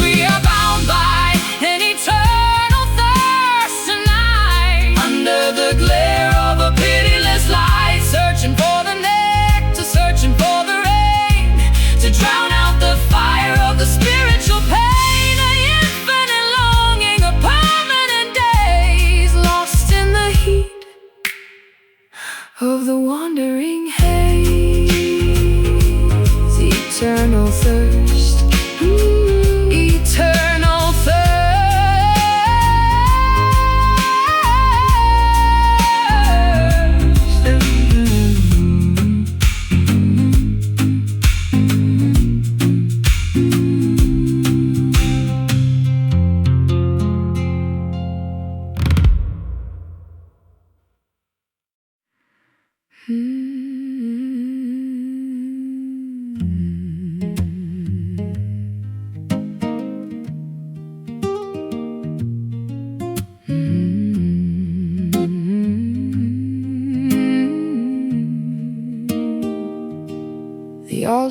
We are bound by an eternal thirst tonight, under the glare of a pitiless light, searching for the nectar, searching for the rain, to drown out the fire of the spiritual pain.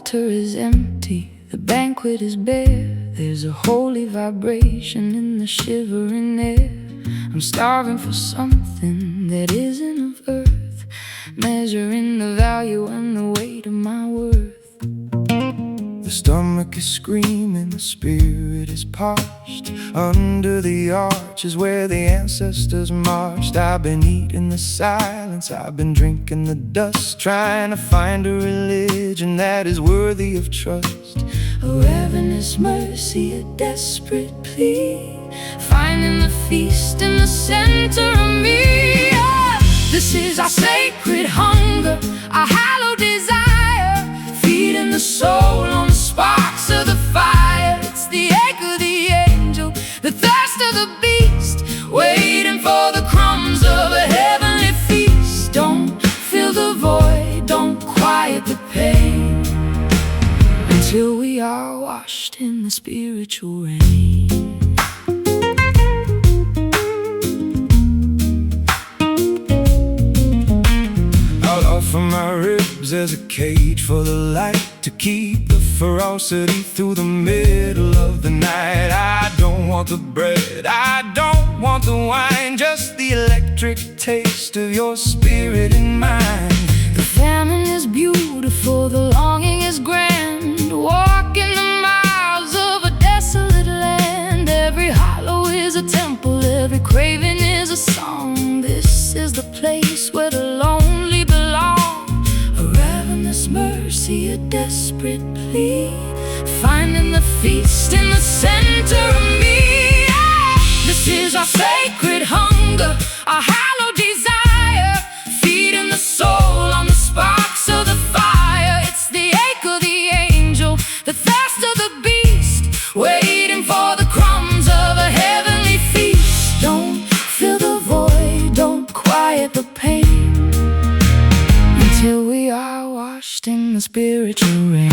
altar is empty, the banquet is bare. There's a holy vibration in the shivering air. I'm starving for something that isn't of earth, measuring the value and the weight of my worth. The stomach is screaming, the spirit is parched. Under the arch is where the ancestors marched. I've been eating the silence, I've been drinking the dust, trying to find a religion that is worthy of trust. A ravenous mercy, a desperate plea, finding the feast in the center of me. This is our sacred hunger, our hallowed desire, feeding the soul on the sparks of the fire. It's the ache of the angel, the thirst of the beast, waiting for the crumbs of a heavenly feast. Don't fill the void, don't quiet the pain, until we are washed in the spiritual rain. I'll offer my ribs as a cage for the light, to keep the ferocity through the middle of the night. I don't want the bread, I don't want the wine, just the electric taste of your spirit and mine. The famine is beautiful, the longing is grand, walking the miles of a desolate land. Every hollow is a temple, every craving is a song. This is the place where the lonely belong. A ravenous mercy, a desperate plea, finding the feast in the center of me. This is our sacred hunger, our hallowed desire, feeding the soul on the sparks of the fire. It's the ache of the angel, the thirst of the beast, waiting for the crumbs of a heavenly feast. Don't fill the void, don't quiet the pain, until we are washed in the spiritual rain.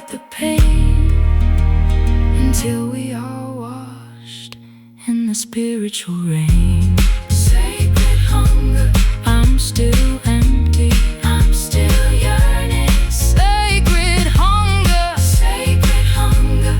The pain, until we are washed in the spiritual rain. Sacred hunger, I'm still empty, I'm still yearning. Sacred hunger, sacred hunger.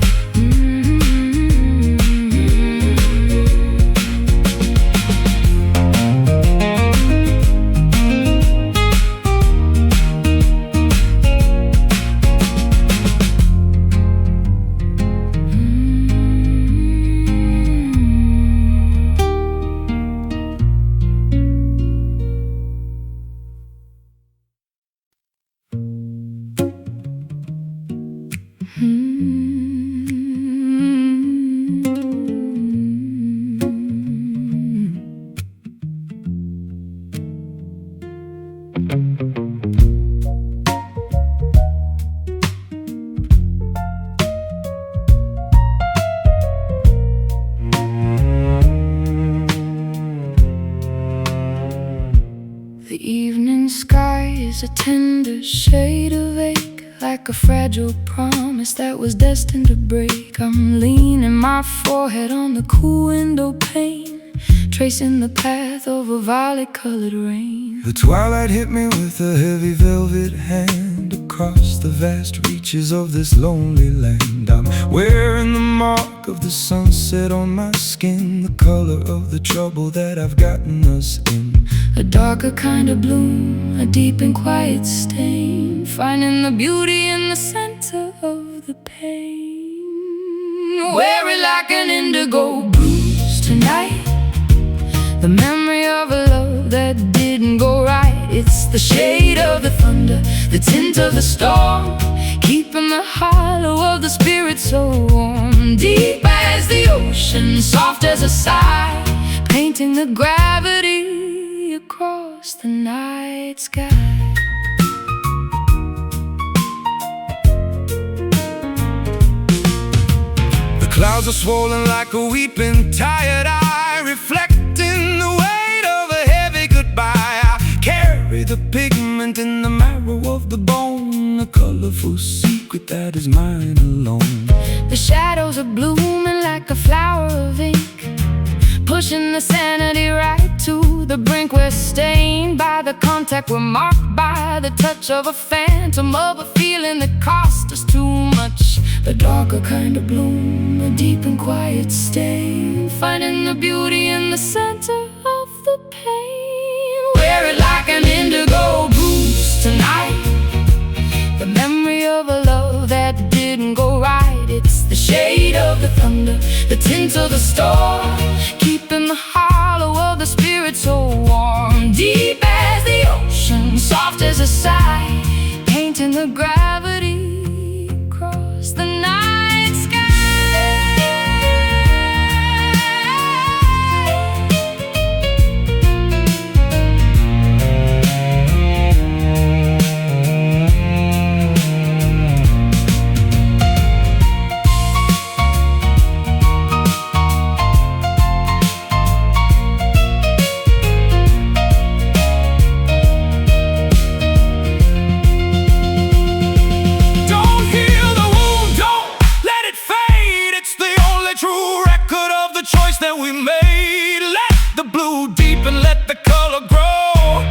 The evening sky is a tender shade of ache, like a fragile promise that was destined to break. I'm leaning my forehead on the cool window pane, tracing the path of a violet-colored rain. The twilight hit me with a heavy velvet hand across the vast reaches of this lonely land. I'm wearing the mark of the sunset on my skin, the color of the trouble that I've gotten us in. A darker kind of bloom, a deep and quiet stain, finding the beauty in the center of the pain. Wear it like an indigo bruise tonight, the memory of a love that didn't go right. It's the shade of the thunder, the tint of the storm, keeping the hollow of the spirit so warm. Deep as the ocean, soft as a sigh, painting the gravity across the night sky. The clouds are swollen like a weeping, tired eye, reflecting the weight of a heavy goodbye. I carry the pigment in the marrow of the bone, a colorful secret that is mine alone. The shadows are blooming like a flower of ink, pushing the sanity right to the brink. We're stained by the contact, we're marked by the touch of a phantom, of a feeling that cost us too much. The darker kind of bloom, a deep and quiet stain, finding the beauty in the center of the pain. Wear it like an indigo bruise tonight, the memory of a love that didn't go right. It's the shade of the thunder, the tint of the storm, keeping the hollow of the spirit so warm. Deep as the ocean, soft as a sigh, painting the gravity across the night sky. That we made, let the blue deepen, let the color grow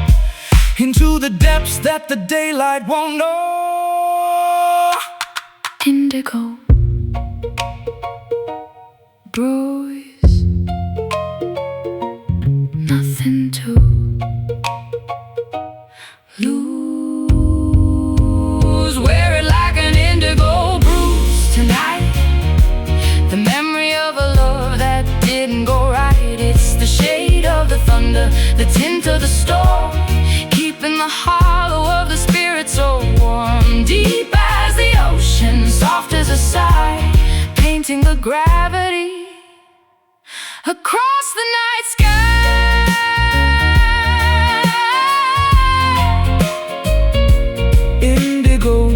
into the depths that the daylight won't know. Indigo bruise, nothing to lose. Wear it like an indigo bruise tonight, the memory of a love that didn't go right. It's the shade of the thunder, the tint of the storm, keeping the hollow of the spirit so warm. Deep as the ocean, soft as a sigh, painting the gravity across the night sky. Indigo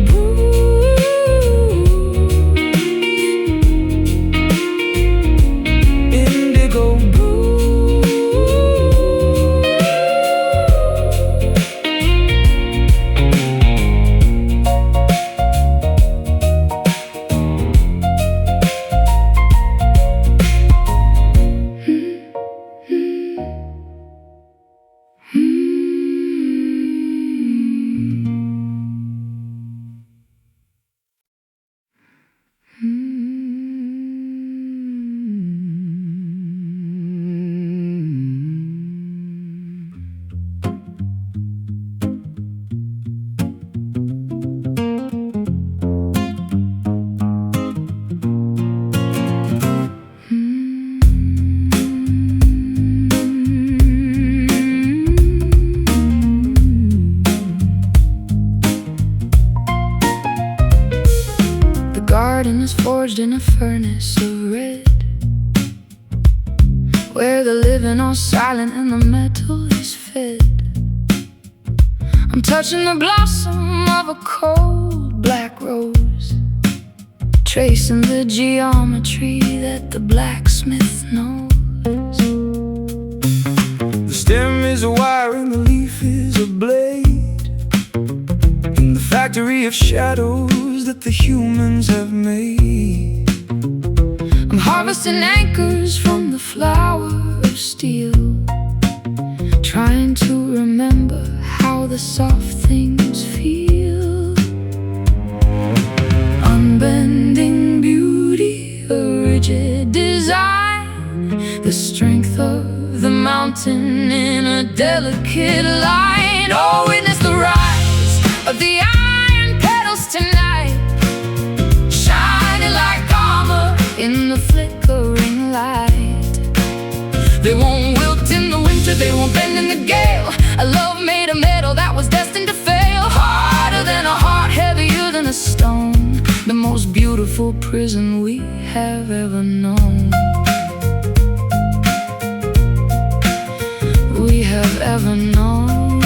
forged in a furnace of red, where the living are silent and the metal is fed. I'm touching the blossom of a cold black rose, tracing the geometry that the blacksmith knows. The stem is a wire and the leaf is a blade, in the factory of shadows that the humans have made. I'm harvesting anchors from the flower of steel, trying trying to remember how the soft things feel. Unbending beauty, a rigid design, the strength of the mountain in a delicate line. Oh, witness the rise of the iron petals tonight, shining like armor in the flickering light. They won't wilt in the winter, they won't bend in the gale. A love made of metal that was destined to fail. Harder than a heart, heavier than a stone, the most beautiful prison we have ever known. We have ever known.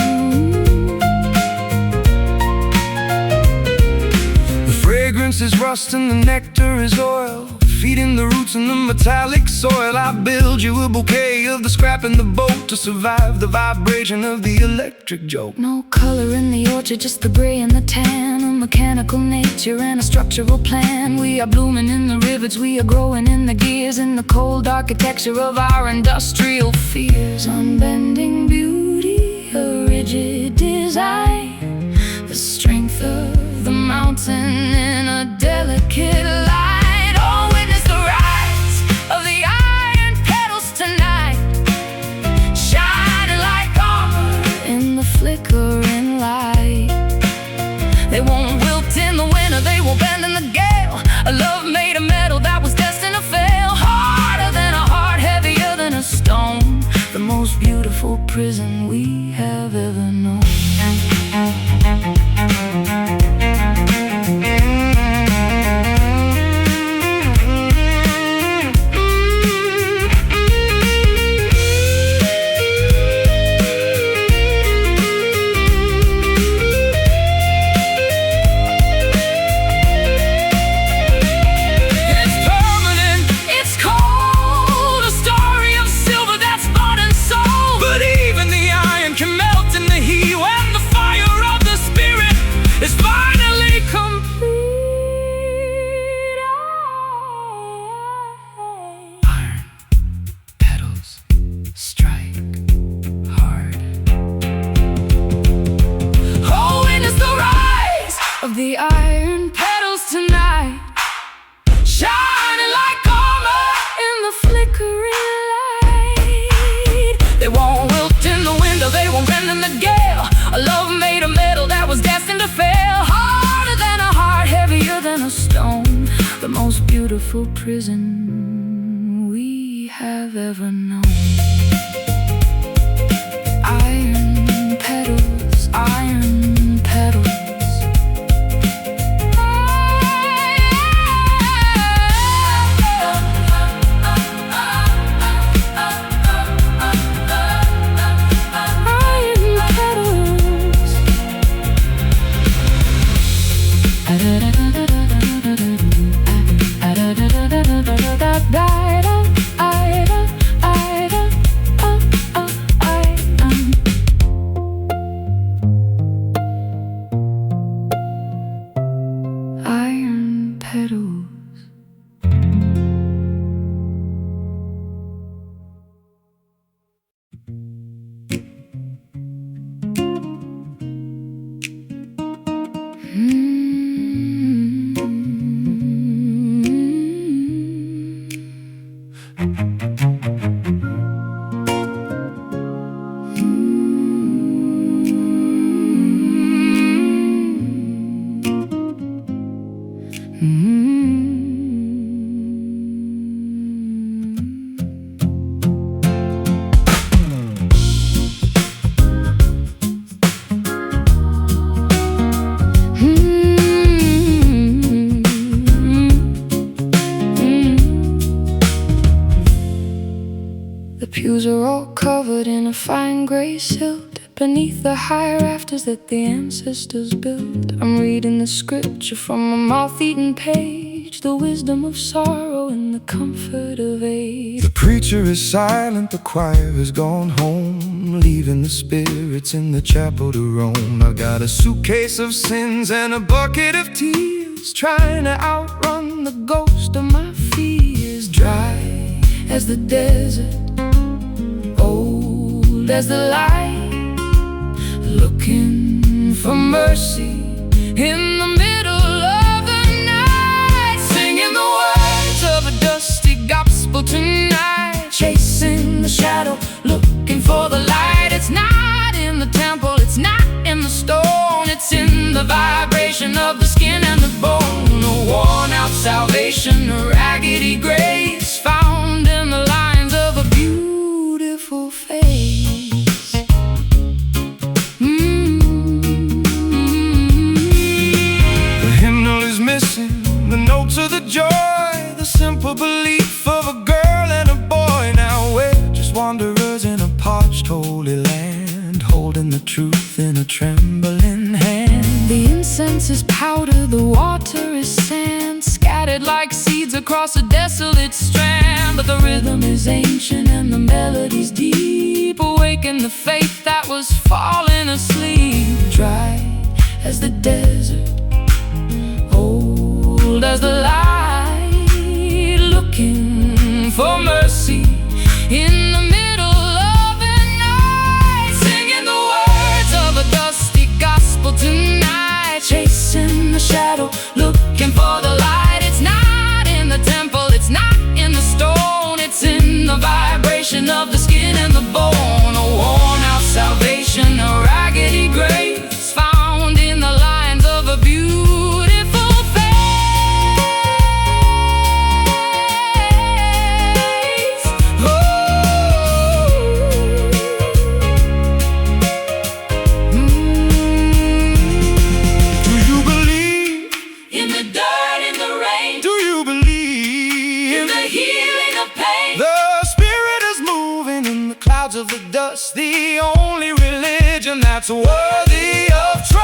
The fragrance is rust and the nectar is oil, feeding the roots in the metallic soil. I build you a bouquet of the scrap in the boat to survive the vibration of the electric joke. No color in the orchard, just the gray and the tan, a mechanical nature and a structural plan. We are blooming in the rivets, we are growing in the gears, in the cold architecture of our industrial fears. Unbending beauty, a rigid design, the strength of the mountain in a delicate light. Of the iron petals tonight, shining like armor in the flickering light. They won't wilt in the winter, they won't bend in the gale. A love made of metal that was destined to fail. Harder than a heart, heavier than a stone, the most beautiful prison we have ever known. The iron petals tonight, shining like armor in the flickering light. They won't wilt in the winter, they won't bend in the gale. A love made of metal that was destined to fail. Harder than a heart, heavier than a stone, the most beautiful prison we have ever known. Iron petals, iron petals. Pews are all covered in a fine gray silt beneath the high rafters that the ancestors built. I'm reading the scripture from a moth-eaten page, the wisdom of sorrow and the comfort of age. The preacher is silent, the choir has gone home, leaving the spirits in the chapel to roam. I got a suitcase of sins and a bucket of tears, trying to outrun the ghost of my fears. Dry as the desert, old as the light, looking for mercy in the middle of the night, singing the words of a dusty gospel tonight, chasing the shadow, looking for the light. It's not in the temple, it's not in the stone, it's in the vibration of the skin and the bone. A worn out salvation, a raggedy grace, found in the lines of a beautiful face. The hymnal is missing the notes of the joy, the simple belief of a girl and a boy. Now we're just wanderers in a parched holy land, holding the truth in a trembling hand. The incense is powder, the water is sand, scattered like seeds across a desolate strand. But the rhythm is ancient and the melodies deep, awaken the faith that was falling asleep. Dry as the desert, old as the light, looking for mercy in the middle of the night, singing the words of a dusty gospel tonight, chasing the shadow, looking for the light. It's not in the temple, it's not in the stone, it's in the vibration of the skin and the bone. A worn out salvation, a raggedy grace, found in the lines of a beautiful face. Do you believe In the dirt, in the rain, do you believe in the healing of pain? the Spirit is moving in the clouds of the dust, the only religion that's worthy of trust.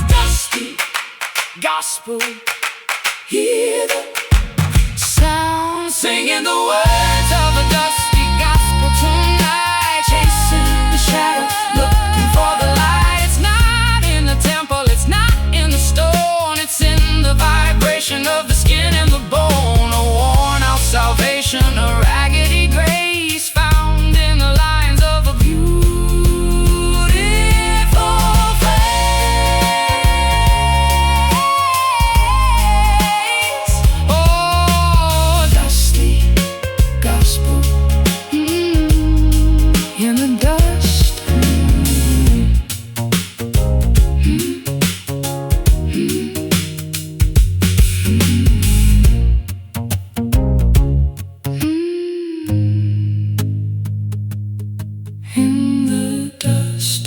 Dusty Gospel, hear the sound, singing the words of a dusty gospel tonight, chasing the shadow, looking for the light. It's not in the temple, it's not in the stone, it's in the vibration of the skin and the bone. A worn out salvation, a raggedy grace, found in the lines of a beautiful face. Oh, dusty gospel, in the dust. In the dust.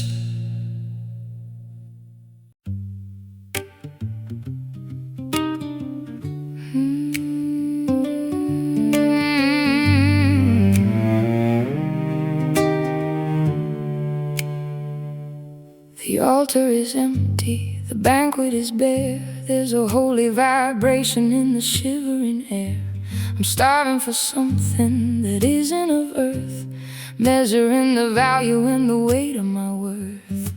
The altar is empty, the banquet is bare. There's a holy vibration in the shivering air. I'm starving for something that isn't of earth, measuring the value and the weight of my worth.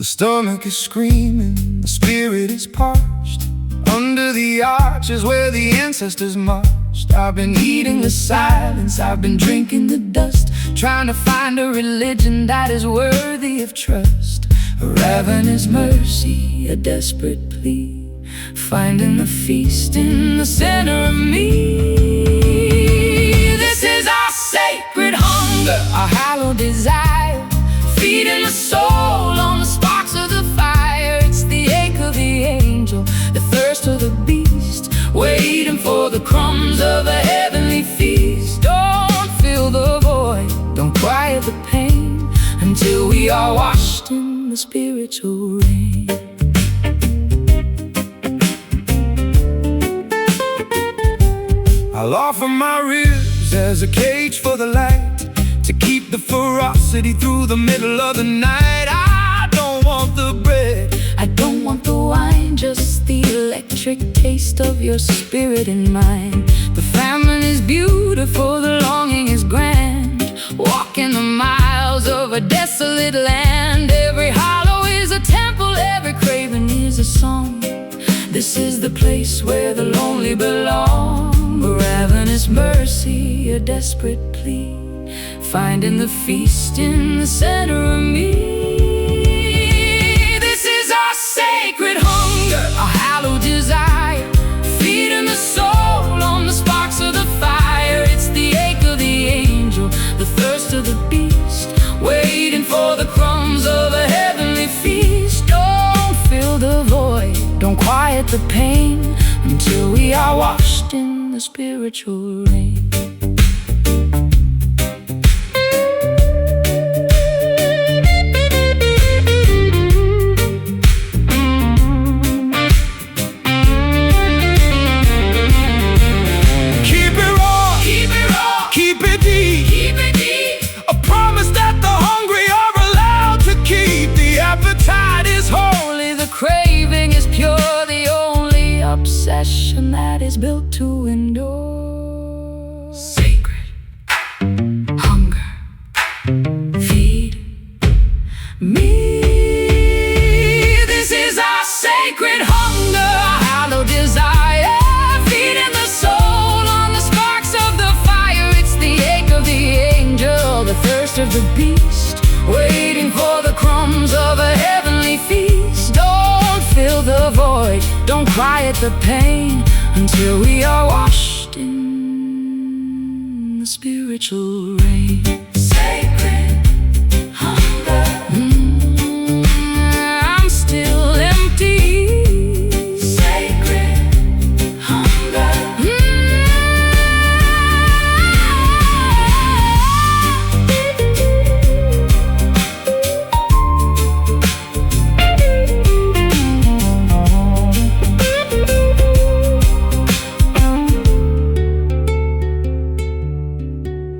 the stomach is screaming, the spirit is parched. Under the arches where the ancestors marched, I've been eating the silence, I've been drinking the dust, trying to find a religion that is worthy of trust. A ravenous mercy, a desperate plea, finding the feast in the center of me. This is our sacred hunger, our hallowed desire, feeding the soul on the sparks of the fire. It's the ache of the angel, the thirst of the beast, waiting for the crumbs of a heavenly feast. Don't fill the void, don't quiet the pain, until we are washed in the spiritual rain. I'll offer my ribs as a cage for the light, to keep the ferocity through the middle of the night. I don't want the bread, I don't want the wine, just the electric taste of your spirit and mine. The famine is beautiful, the longing is grand. walking the miles of a desolate land. Every hollow is a temple, every craving is a song. This is the place where the lonely belong. A ravenous mercy, a desperate plea, finding the feast in the center of me. This is our sacred hunger, our hallowed desire, feeding the soul on the sparks of the fire. It's the ache of the angel, the thirst of the beast, waiting for the crumbs of a heavenly feast. Don't fill the void, don't quiet the pain, until we are washed in the spiritual rain. That is built to endure. Sacred hunger, feed me. This is our sacred hunger, our hallowed desire, feeding the soul on the sparks of the fire. It's the ache of the angel, the thirst of the beast, waiting for the crumbs of a heavenly feast. Don't fill the void, don't quiet the pain, until we are washed in the spiritual rain. Sacred hunger, I'm still empty. Sacred hunger,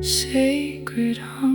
sacred hunger.